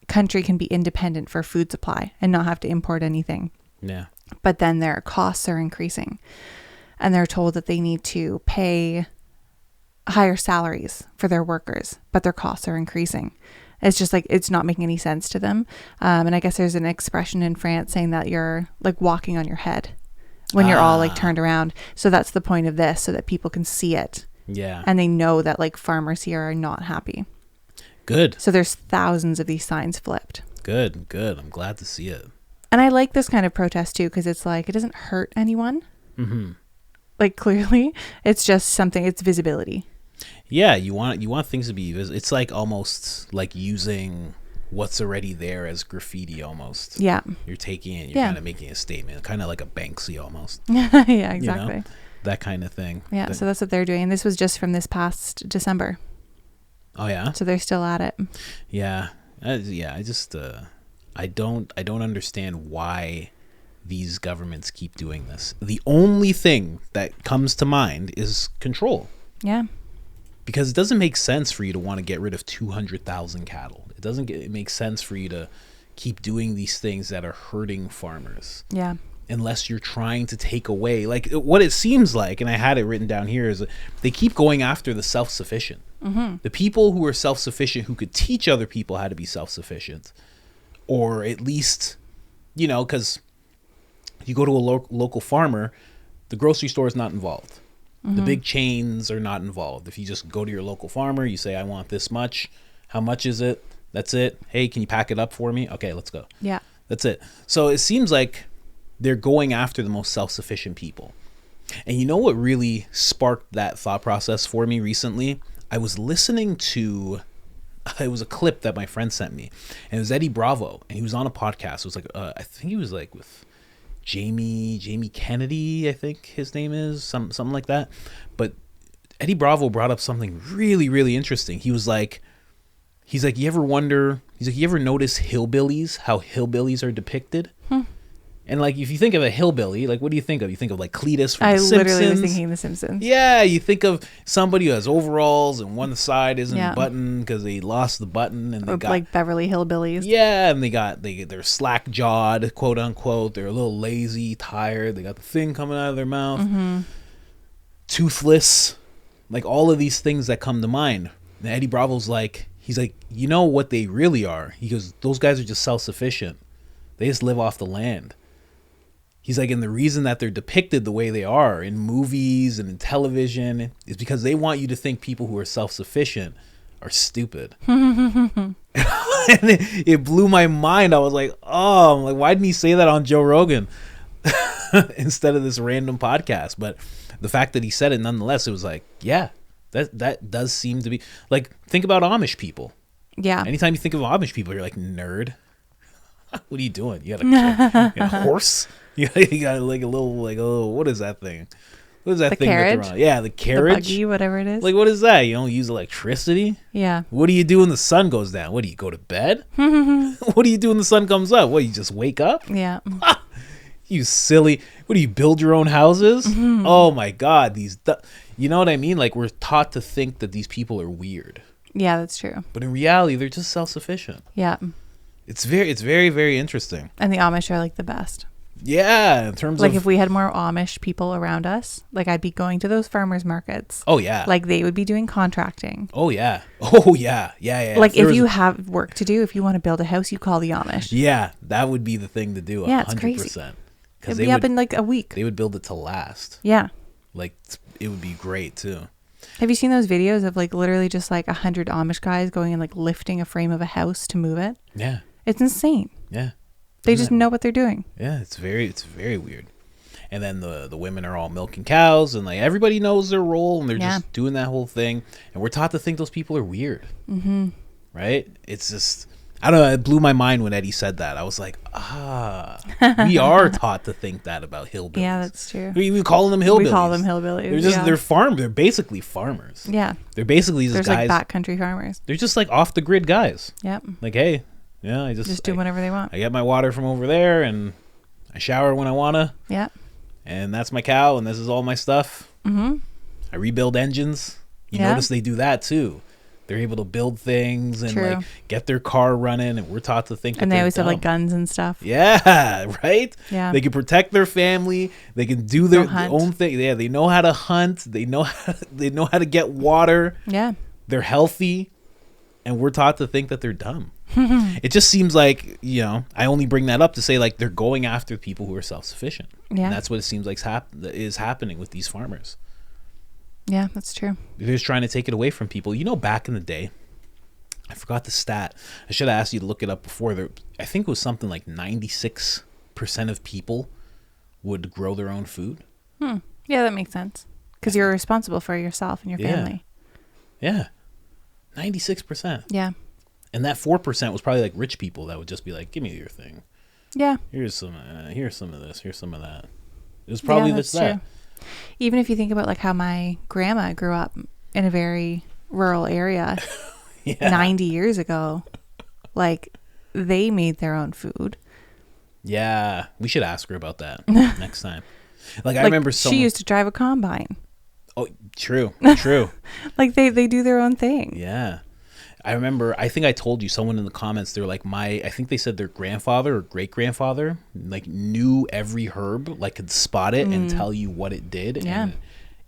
country can be independent for food supply and not have to import anything. Yeah. But then their costs are increasing and they're told that they need to pay higher salaries for their workers, but their costs are increasing. It's just like, it's not making any sense to them. And I guess there's an expression in France saying that you're like walking on your head when you're all like turned around. So that's the point of this, so that people can see it. Yeah. And they know that like farmers here are not happy. Good. So there's thousands of these signs flipped. Good. I'm glad to see it. And I like this kind of protest too, because it's like, it doesn't hurt anyone. Mm-hmm. Like clearly, it's just something, it's visibility. Yeah, you want things to be visible. It's like almost like using what's already there as graffiti almost. Yeah. You're taking it, you're kind of making a statement, kind of like a Banksy almost. Yeah, exactly. You know? That kind of thing. Yeah, so that's what they're doing. And this was just from this past December. Oh yeah. So they're still at it. Yeah. I just I don't understand why these governments keep doing this. The only thing that comes to mind is control. Yeah. Because it doesn't make sense for you to want to get rid of 200,000 cattle. It makes sense for you to keep doing these things that are hurting farmers. Yeah. Unless you're trying to take away, like what it seems like, and I had it written down here, is they keep going after the self-sufficient. Mm-hmm. The people who are self-sufficient, who could teach other people how to be self-sufficient. Or at least, because you go to a local farmer, the grocery store is not involved. The big chains are not involved. If you just go to your local farmer, you say, I want this much. How much is it? That's it. Hey, can you pack it up for me? Okay, let's go. Yeah. That's it. So it seems like they're going after the most self-sufficient people. And you know what really sparked that thought process for me recently? I was listening to, it was a clip that my friend sent me. And it was Eddie Bravo. And he was on a podcast. It was like, I think he was like with Jamie Kennedy, I think his name is, something like that. But Eddie Bravo brought up something really, really interesting. He's like, you ever notice hillbillies, how hillbillies are depicted? And like, if you think of a hillbilly, like, what do you think of? You think of like Cletus from The Simpsons. I literally was thinking The Simpsons. Yeah, you think of somebody who has overalls and one side isn't buttoned because they lost the button, and they got like Beverly Hillbillies. Yeah, and they're slack jawed, quote unquote. They're a little lazy, tired. They got the thing coming out of their mouth, toothless, like all of these things that come to mind. And Eddie Bravo's like, he's like, you know what they really are? He goes, those guys are just self-sufficient. They just live off the land. He's like, and the reason that they're depicted the way they are in movies and in television is because they want you to think people who are self-sufficient are stupid. And it blew my mind. I was like, why didn't he say that on Joe Rogan instead of this random podcast? But the fact that he said it nonetheless, it was like, yeah, that does seem to be like, think about Amish people. Yeah. Anytime you think of Amish people, you're like, nerd. What are you doing? You got a horse? You got like a little, what is that thing? What is that The thing that carriage? they're on? Yeah, the The carriage. buggy, whatever it is. Like, what is that? You don't use electricity? Yeah. What do you do when the sun goes down? What do you go to bed? What do you do when the sun comes up? What, you just wake up? Yeah. You silly. What do you build your own houses? Oh my God. You know what I mean? Like, we're taught to think that these people are weird. Yeah, that's true. But in reality, they're just self-sufficient. Yeah. It's very, very interesting. And the Amish are like the best. Yeah, in terms Like of if we had more Amish people around us, like I'd be going to those farmers markets. oh yeah, Like they would be doing contracting. yeah. Yeah. Like there if was you have work to do, if you want to build a house, you call the Amish. yeah, that would be the thing to do. Yeah, it's 100%. crazy. Because It'd be up in like a week. they would build it to last. Yeah. Like it would be great too. Have you seen those videos of like literally just like 100 Amish guys going and like lifting a frame of a house to move it? Yeah, It's insane. yeah, They just know what they're doing. yeah. It's very weird. And then the women are all milking cows, and like everybody knows their role, and they're Yeah. just doing that whole thing. And we're taught to think those people are weird. Right? It's just, I don't know. It blew my mind when Eddie said that. I was like, we are taught to think that about hillbillies. Yeah, that's true. We call them hillbillies. We call them hillbillies. They're just yeah. they're basically farmers. Yeah. They're basically just There's guys. like backcountry farmers. They're just like off the grid guys. Yep. Like, hey, yeah, I just Do whatever they want. I get my water from over there, and I shower when I wanna, Yep. and that's my cow, and this is all my stuff. Mm-hmm. I rebuild engines. You Yeah. notice they do that too. They're able to build things and True. like get their car running, and we're taught to think. And that they they're always have like dumb. guns and stuff. Yeah, right. Yeah. They can protect their family. They can do their hunt. own thing. Yeah, they know how to hunt. They know how to get water. Yeah. They're healthy, and we're taught to think that they're dumb. It just seems like, I only bring that up to say like they're going after people who are self-sufficient. Yeah. And that's what it seems like is happening with these farmers. Yeah, that's true. They're just trying to take it away from people. Back in the day, I forgot the stat. I should have asked you to look it up before. I think it was something like 96% of people would grow their own food. Yeah, that makes sense. Because you're responsible for yourself and your Yeah. family. Yeah. 96%. Yeah. And that 4% was probably like rich people that would just be like, give me your thing. Yeah. Here's some of this. Here's some of that. It was probably yeah, just that's that. true. Even if you think about like how my grandma grew up in a very rural area Yeah. 90 years ago, like they made their own food. Yeah. We should ask her about that next time. Like, I remember she used to drive a combine. Oh, true. Like they do their own thing. Yeah. I remember, I think I told you, someone in the comments, they were like, I think they said their grandfather or great-grandfather, like, knew every herb, like, could spot it and tell you what it did. Yeah. And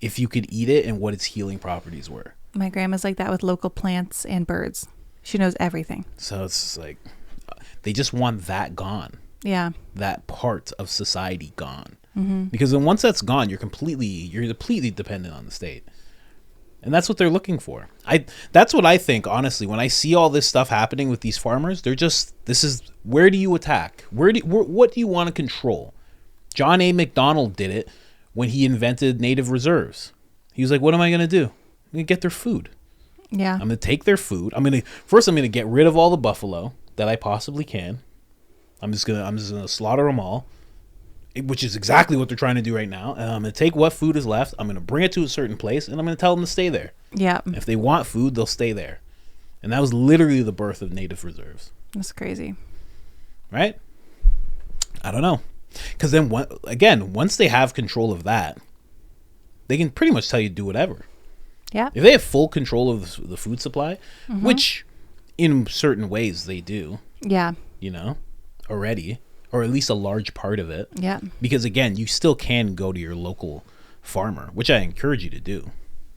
if you could eat it and what its healing properties were. My grandma's like that with local plants and birds. She knows everything. So it's just like, they just want that gone. Yeah. That part of society gone. Because then once that's gone, you're completely dependent on the state. And that's what they're looking for. That's what I think, honestly. When I see all this stuff happening with these farmers, where do you attack? What do you want to control? John A. McDonald did it when he invented native reserves. He was like, what am I going to do? I'm going to get their food. Yeah. I'm going to take their food. I'm going to get rid of all the buffalo that I possibly can. I'm just going to slaughter them all, which is exactly what they're trying to do right now. And I'm going to take what food is left. I'm going to bring it to a certain place, and I'm going to tell them to stay there. Yeah. If they want food, they'll stay there. And that was literally the birth of native reserves. That's crazy. Right? I don't know. Because then, once they have control of that, they can pretty much tell you to do whatever. Yeah. If they have full control of the food supply, which in certain ways they do, Yeah. already, or at least a large part of it. Yeah. Because again, you still can go to your local farmer, which I encourage you to do.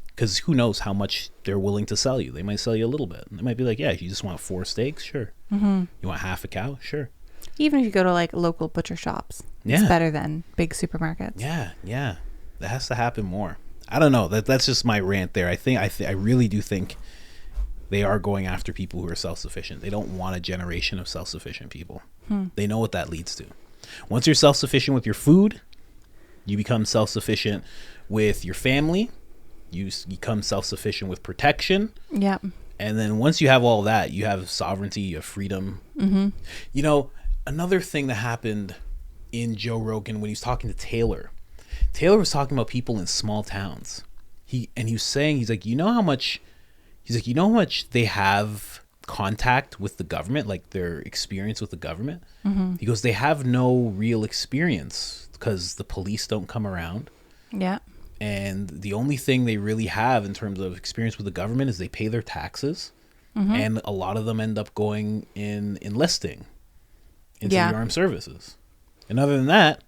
Because who knows how much they're willing to sell you. They might sell you a little bit. They might be like, yeah, you just want 4 steaks? Sure. You want half a cow? Sure. Even if you go to like local butcher shops, Yeah. it's better than big supermarkets. Yeah. That has to happen more. I don't know. That's just my rant there. I really do think they are going after people who are self-sufficient. They don't want a generation of self-sufficient people. They know what that leads to. Once you're self-sufficient with your food, you become self-sufficient with your family. You become self-sufficient with protection. Yeah. And then once you have all that, you have sovereignty, you have freedom. Another thing that happened in Joe Rogan when he was talking to Taylor. Taylor was talking about people in small towns. He was saying, he's like, you know how much they have contact with the government, like their experience with the government. He goes, they have no real experience because the police don't come around. Yeah. And the only thing they really have in terms of experience with the government is they pay their taxes. And a lot of them end up going in enlisting into the armed services. And other than that,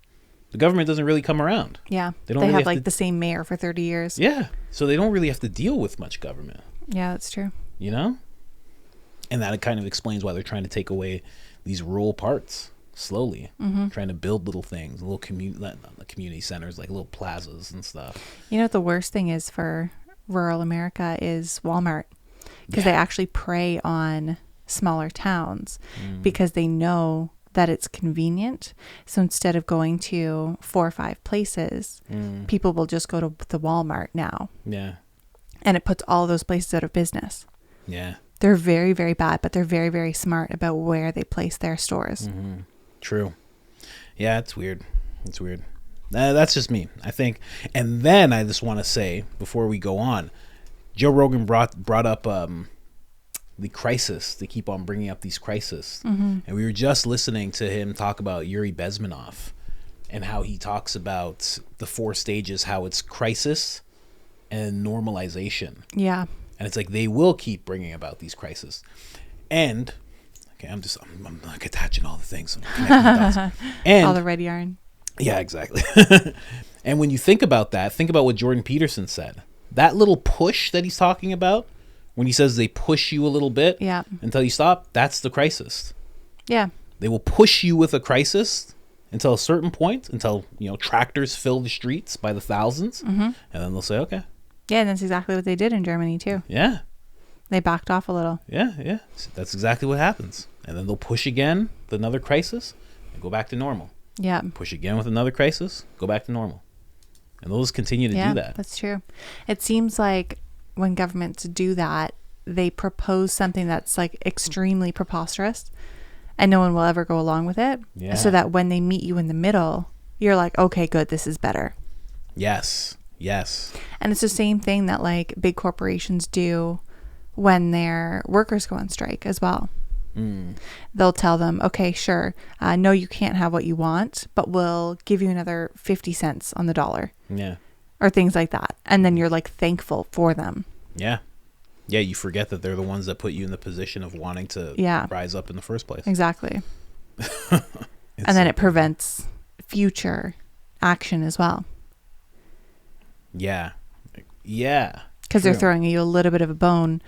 the government doesn't really come around. Yeah. They don't They really have have like to- the same mayor for 30 years. Yeah. So they don't really have to deal with much government, Yeah, that's true. you know? And that kind of explains why they're trying to take away these rural parts slowly, trying to build little things, little community centers, like little plazas and stuff. You know what the worst thing is for rural America is Walmart, because they actually prey on smaller towns because they know that it's convenient. So instead of going to 4 or 5 places, people will just go to the Walmart now. Yeah. And it puts all those places out of business. Yeah. They're very, very bad, but they're very, very smart about where they place their stores. True. Yeah, it's weird. It's weird. That's just me, I think. And then I just want to say, before we go on, Joe Rogan brought up the crisis. They keep on bringing up these crises. And we were just listening to him talk about Yuri Bezmenov and how he talks about the 4 stages, how it's crisis and normalization. Yeah. And it's like they will keep bringing about these crises. And okay, I'm like attaching all the things. I'm connecting the dots. And All the red yarn. yeah, exactly. And when you think about that, think about what Jordan Peterson said. That little push that he's talking about, when he says they push you a little bit Yeah. until you stop, that's the crisis. Yeah. They will push you with a crisis until a certain point, until, tractors fill the streets by the thousands. And then they'll say, okay. Yeah, and that's exactly what they did in Germany too. Yeah. They backed off a little. Yeah. That's exactly what happens. And then they'll push again with another crisis and go back to normal. Yeah. Push again with another crisis, go back to normal. And they'll just continue to do that. That's true. It seems like when governments do that, they propose something that's like extremely preposterous and no one will ever go along with it. Yeah. So that when they meet you in the middle, you're like, okay, good, this is better. Yes. And it's the same thing that like big corporations do when their workers go on strike as well. They'll tell them, okay, sure, no, you can't have what you want, but we'll give you another 50 cents on the dollar. Yeah. Or things like that. And then you're like thankful for them. Yeah. Yeah, you forget that they're the ones that put you in the position of wanting to rise up in the first place. Exactly. And then it prevents future action as well. Yeah. Because they're throwing you a little bit of a bone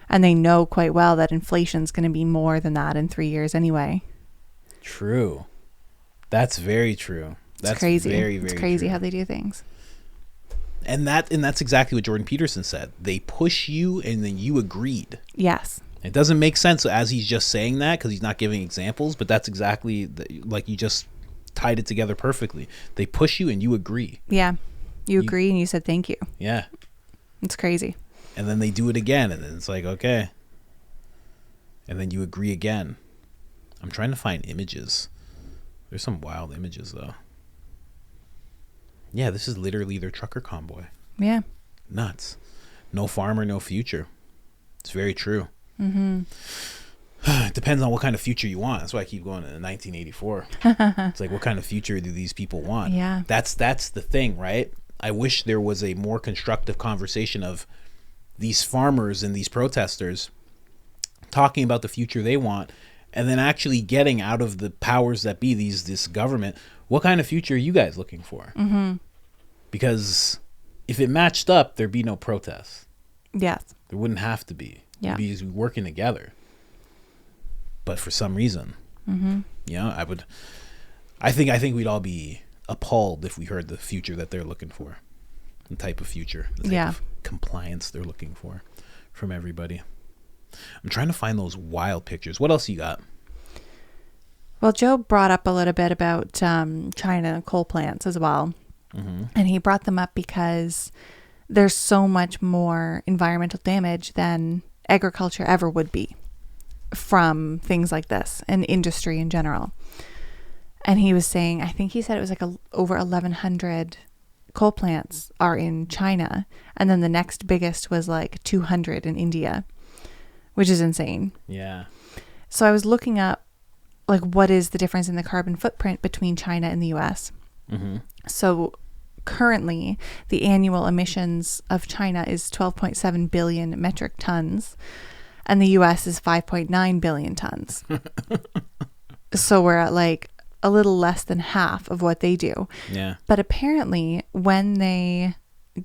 and they know quite well that inflation's going to be more than that in 3 years anyway. True. That's very true. That's crazy. Very, very it's crazy true. how they do things. And that's exactly what Jordan Peterson said. They push you and then you agreed. Yes. It doesn't make sense as he's just saying that because he's not giving examples, but that's exactly like you just tied it together perfectly. They push you and you agree. Yeah. You agree and you said thank you. Yeah. It's crazy. And then they do it again and then it's like, okay. And then you agree again. I'm trying to find images. There's some wild images though. Yeah, this is literally their trucker convoy. Yeah. Nuts. No farmer, no future. It's very true. It depends on what kind of future you want. That's why I keep going to 1984. It's like, what kind of future do these people want? Yeah. That's the thing, right? I wish there was a more constructive conversation of these farmers and these protesters talking about the future they want and then actually getting out of the powers that be, this government, what kind of future are you guys looking for? Because if it matched up, there'd be no protests. Yes. There wouldn't have to be. Yeah. We'd be just working together. But for some reason, I think we'd all be appalled if we heard the future that they're looking for, the type of future, the type of compliance they're looking for from everybody. I'm trying to find those wild pictures. What else you got? Well, Joe brought up a little bit about China coal plants as well. And he brought them up because there's so much more environmental damage than agriculture ever would be from things like this and industry in general. And he was saying, I think he said it was like over 1,100 coal plants are in China. And then the next biggest was like 200 in India, which is insane. Yeah. So I was looking up, like, what is the difference in the carbon footprint between China and the US? Mm-hmm. So currently, the annual emissions of China is 12.7 billion metric tons, and the US is 5.9 billion tons. So we're at like a little less than half of what they do. Yeah. But apparently, when they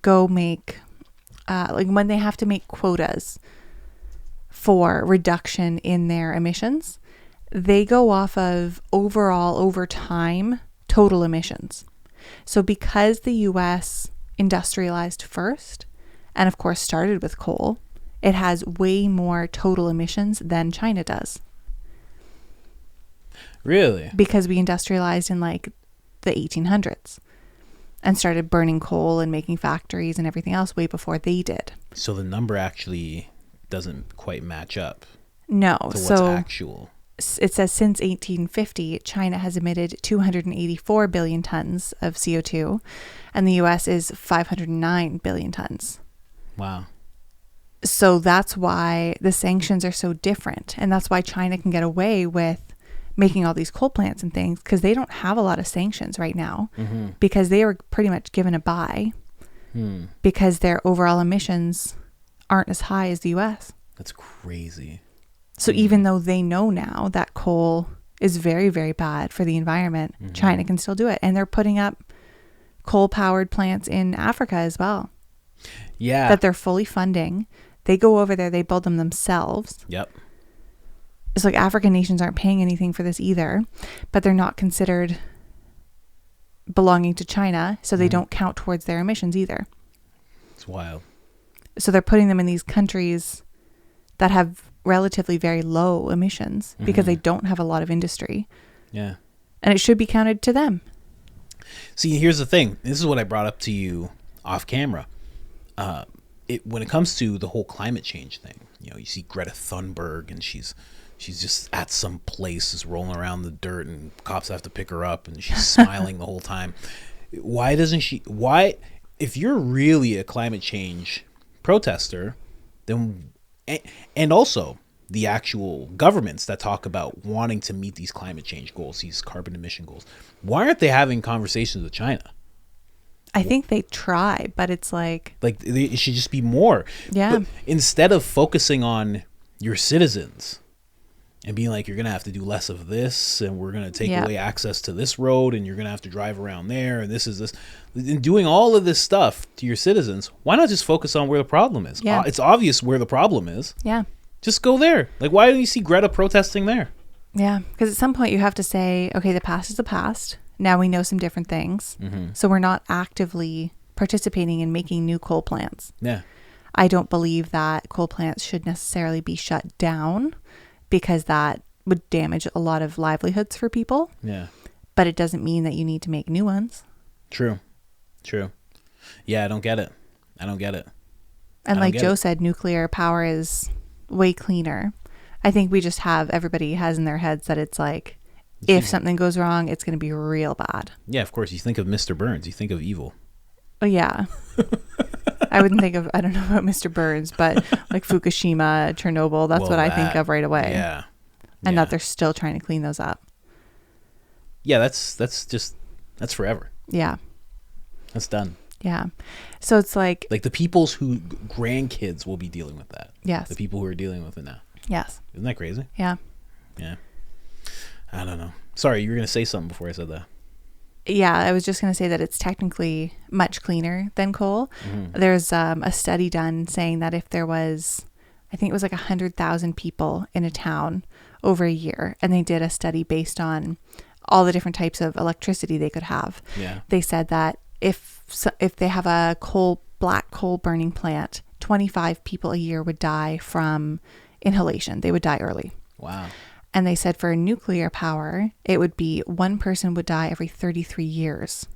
go make, when they have to make quotas for reduction in their emissions, they go off of overall, over time, total emissions. So because the US industrialized first, and of course started with coal, it has way more total emissions than China does. Really? Because we industrialized in like the 1800s and started burning coal and making factories and everything else way before they did. So the number actually doesn't quite match up No. to what's So actual. it says since 1850, China has emitted 284 billion tons of CO2, and the US is 509 billion tons. Wow. So that's why the sanctions are so different. And that's why China can get away with making all these coal plants and things, because they don't have a lot of sanctions right now, because they were pretty much given a buy because their overall emissions aren't as high as the US. That's crazy. So even though they know now that coal is very, very bad for the environment, China can still do it. And they're putting up coal-powered plants in Africa as well Yeah. that they're fully funding. They go over there, they build them themselves. Yep. It's like African nations aren't paying anything for this either, but they're not considered belonging to China, so they don't count towards their emissions either. It's wild. So they're putting them in these countries that have relatively very low emissions because they don't have a lot of industry. Yeah. And it should be counted to them. See, here's the thing. This is what I brought up to you off camera. When it comes to the whole climate change thing, you see Greta Thunberg, and she's just at some place, just rolling around the dirt, and cops have to pick her up, and she's smiling the whole time. Why, if you're really a climate change protester, then, and also the actual governments that talk about wanting to meet these climate change goals, these carbon emission goals, why aren't they having conversations with China? I think they try, but it's like it should just be more. Yeah. But instead of focusing on your citizens and being like, you're going to have to do less of this, and we're going to take away access to this road, and you're going to have to drive around there, and this, and doing all of this stuff to your citizens, why not just focus on where the problem is? Yeah. It's obvious where the problem is. Yeah. Just go there. Like, why don't you see Greta protesting there? Yeah. Because at some point you have to say, okay, the past is the past. Now we know some different things. So we're not actively participating in making new coal plants. Yeah. I don't believe that coal plants should necessarily be shut down because that would damage a lot of livelihoods for people. Yeah. But it doesn't mean that you need to make new ones. True. Yeah, I don't get it. And like Joe said, nuclear power is way cleaner. I think we just everybody has in their heads that it's like, if something goes wrong, it's going to be real bad. Yeah, of course. You think of Mr. Burns. You think of evil. Oh, yeah. I wouldn't think of, I don't know about Mr. Burns, but like Fukushima, Chernobyl, that's what I think of right away. Yeah. And that they're still trying to clean those up. Yeah, that's forever. Yeah. That's done. Yeah. So it's like the people's who grandkids will be dealing with that. Yes. The people who are dealing with it now. Yes. Isn't that crazy? Yeah. Yeah. I don't know. Sorry, you were going to say something before I said that. Yeah, I was just going to say that it's technically much cleaner than coal. There's a study done saying that if there was, I think it was like 100,000 people in a town over a year, and they did a study based on all the different types of electricity they could have. Yeah. They said that if they have a black coal burning plant, 25 people a year would die from inhalation. They would die early. Wow. And they said for nuclear power, it would be one person would die every 33 years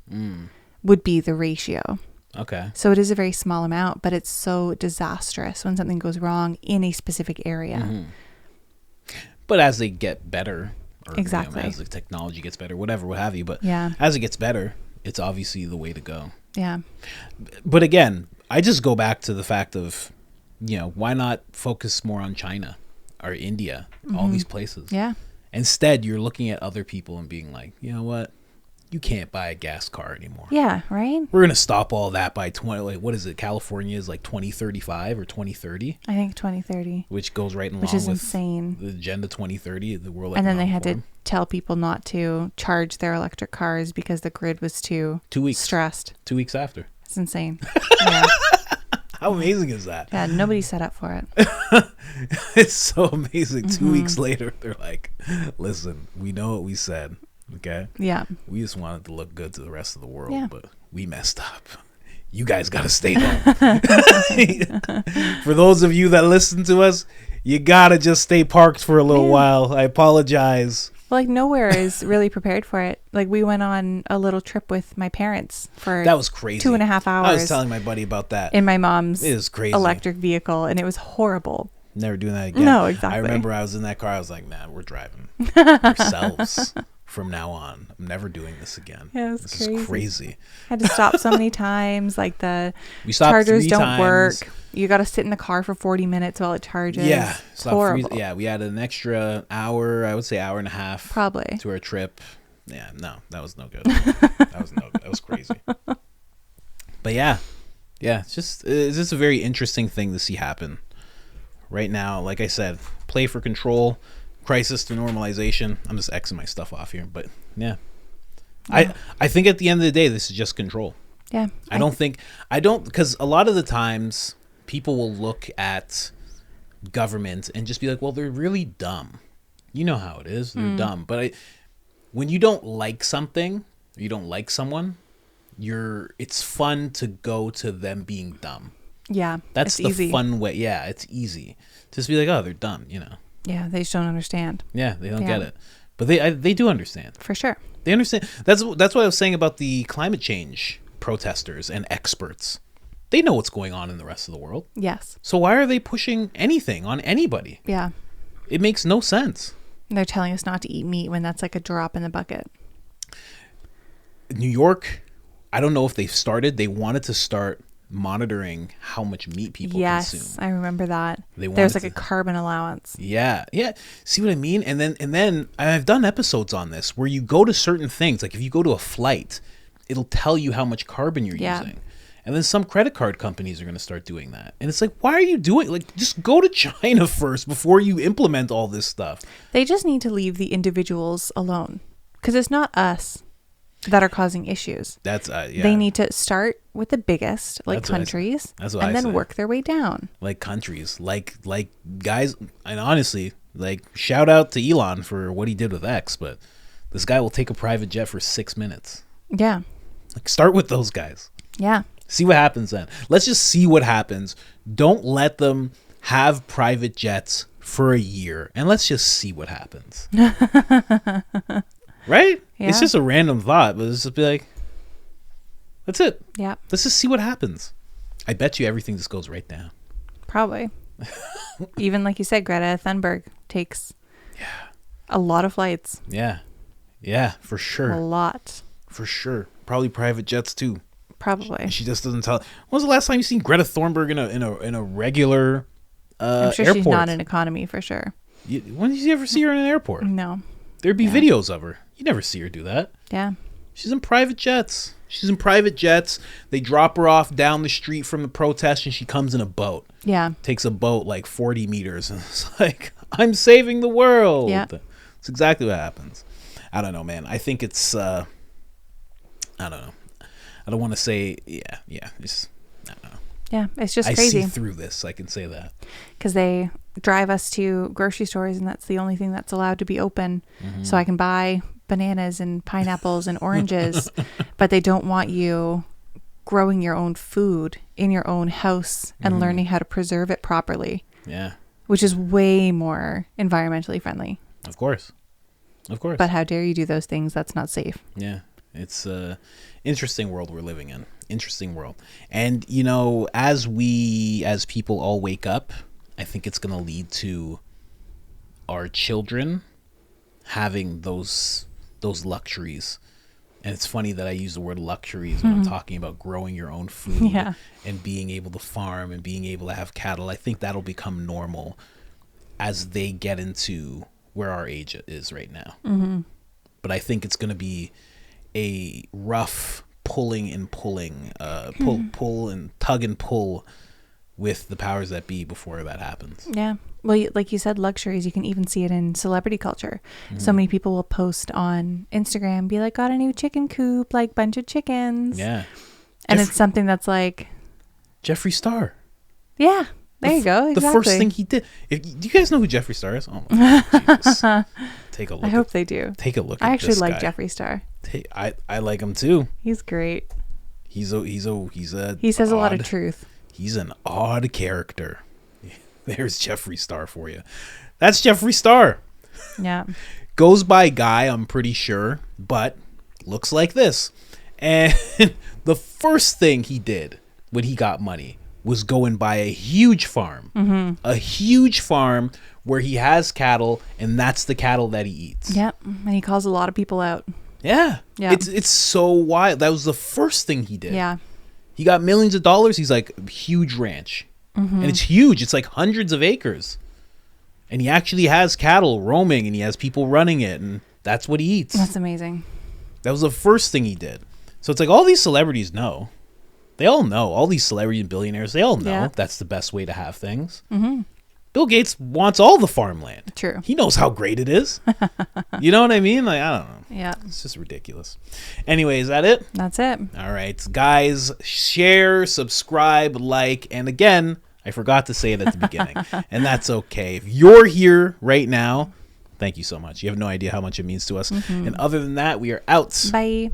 would be the ratio. Okay. So it is a very small amount, but it's so disastrous when something goes wrong in a specific area. But as they get better, or Exactly. as the technology gets better, whatever, what have you. But Yeah. as it gets better, it's obviously the way to go. Yeah. But again, I just go back to the fact of, why not focus more on China or India, all these places? Yeah. Instead, you're looking at other people and being like, you know what? You can't buy a gas car anymore. Yeah. Right. We're going to stop all that by 20, like, what is it? California is like 2035 or 2030, I think 2030. which goes right along Which is with insane. the Agenda 2030, the World And then they Economic had to Forum. tell people not to charge their electric cars because the grid was too 2 weeks. stressed. 2 weeks after. It's insane. Yeah. How amazing is that? Yeah. Nobody set up for it. It's so amazing. Mm-hmm. 2 weeks later, they're like, listen, we know what we said. Okay. Yeah. We just wanted to look good to the rest of the world, Yeah. but we messed up. You guys got to stay home. For those of you that listen to us, you got to just stay parked for a little Yeah. while. I apologize. Well, like nowhere is really prepared for it. Like we went on a little trip with my parents for That was crazy. 2.5 hours. I was telling my buddy about that. in my mom's It is crazy. electric vehicle, and it was horrible. Never doing that again. No, exactly. I remember I was in that car. I was like, man, we're driving ourselves from now on. I'm never doing this again. Yeah, it was this is crazy. crazy. Had to stop so many times. Like the We stopped chargers 3 don't times. work. You got to sit in the car for 40 minutes while it charges. Yeah. It's stopped horrible. yeah, we had an extra hour, I would say hour and a half. Probably. To our trip. Yeah, no, that was no good. That was crazy. But yeah, it's just a very interesting thing to see happen right now. Like I said, play for control, crisis to normalization. I'm just Xing my stuff off here, but yeah. I think at the end of the day, this is just control. Yeah. I don't because a lot of the times people will look at government and just be like, well, they're really dumb. You know how it is. They're dumb. But when you don't like something, or you don't like someone, it's fun to go to them being dumb. Yeah. That's it's the easy. fun way. Yeah, it's easy. Just be like, oh, they're dumb, Yeah, they just don't understand. Yeah, they don't Yeah. get it. But they do understand. For sure. They understand. That's what I was saying about the climate change protesters and experts. They know what's going on in the rest of the world. Yes. So why are they pushing anything on anybody? Yeah. It makes no sense. They're telling us not to eat meat when that's like a drop in the bucket. New York, I don't know if they've started. They wanted to start monitoring how much meat people Yes, consume. I remember that. They There's wanted like a to- carbon allowance. Yeah. See what I mean? And then I've done episodes on this where you go to certain things. Like if you go to a flight, it'll tell you how much carbon you're Yeah. using. And then some credit card companies are going to start doing that. And it's like, why are you doing like just go to China first before you implement all this stuff. They just need to leave the individuals alone because it's not us that are causing issues. That's yeah. They need to start with the biggest, like That's what I say. countries, That's what and I then say. work their way down. Like countries, like guys, and honestly, like shout out to Elon for what he did with X, but this guy will take a private jet for 6 minutes. Yeah. Like start with those guys. Yeah. See what happens then. Let's just see what happens. Don't let them have private jets for a year, and let's just see what happens. Right? Yeah. It's just a random thought, but it's just be like, that's it. Yeah. Let's just see what happens. I bet you everything just goes right down. Probably. Even like you said, Greta Thunberg takes a lot of flights. Yeah. Yeah, for sure. A lot. For sure. Probably private jets too. Probably. She just doesn't tell. When was the last time you seen Greta Thunberg in a regular I'm sure airport? she's not an economy for sure. When did you ever see her in an airport? No. There'd be videos of her. You never see her do that. Yeah. She's in private jets. They drop her off down the street from the protest, and she comes in a boat. Yeah. Takes a boat like 40 meters, and it's like, I'm saving the world. Yeah. It's exactly what happens. I don't know, man. I think it's, I don't know. I don't want to say, yeah. It's, I don't know. Yeah. It's just I crazy. see through this. I can say that. Because they drive us to grocery stores, and that's the only thing that's allowed to be open. So I can buy bananas and pineapples and oranges, but they don't want you growing your own food in your own house and learning how to preserve it properly, Yeah. which is way more environmentally friendly. Of course. But how dare you do those things? That's not safe. Yeah. It's a interesting world we're living in. Interesting world. And, as people all wake up, I think it's going to lead to our children having those luxuries. And it's funny that I use the word luxuries when I'm talking about growing your own food and being able to farm and being able to have cattle. I think that'll become normal as they get into where our age is right now. But I think it's going to be a rough pull and tug and pull with the powers that be before that happens. Yeah. Well, like you said, luxuries, you can even see it in celebrity culture. So many people will post on Instagram, be like, got a new chicken coop, like bunch of chickens. Yeah. And it's something that's like... Jeffree Star. Yeah. There you go. Exactly. The first thing he did. Do you guys know who Jeffree Star is? Oh my God, Jesus. Take a look. I hope they do. Take a look. I at actually this like guy. Jeffree Star. I like him too. He's great. He says a lot of truth. He's an odd character. There's Jeffree Star for you. That's Jeffree Star. Yeah. Goes by Guy, I'm pretty sure, but looks like this. And the first thing he did when he got money was go and buy a huge farm. A huge farm where he has cattle, and that's the cattle that he eats. Yep. And he calls a lot of people out. Yeah. Yeah. It's so wild. That was the first thing he did. Yeah. He got millions of dollars. He's like, huge ranch. And it's huge. It's like hundreds of acres. And he actually has cattle roaming, and he has people running it, and that's what he eats. That's amazing. That was the first thing he did. So it's like all these celebrities know. They all know. All these celebrity and billionaires, they all know that's the best way to have things. Bill Gates wants all the farmland. True. He knows how great it is. You know what I mean? Like, I don't know. Yeah. It's just ridiculous. Anyway, is that it? That's it. All right, guys, share, subscribe, like, and again, I forgot to say it at the beginning, and that's okay. If you're here right now, thank you so much. You have no idea how much it means to us. And other than that, we are out. Bye.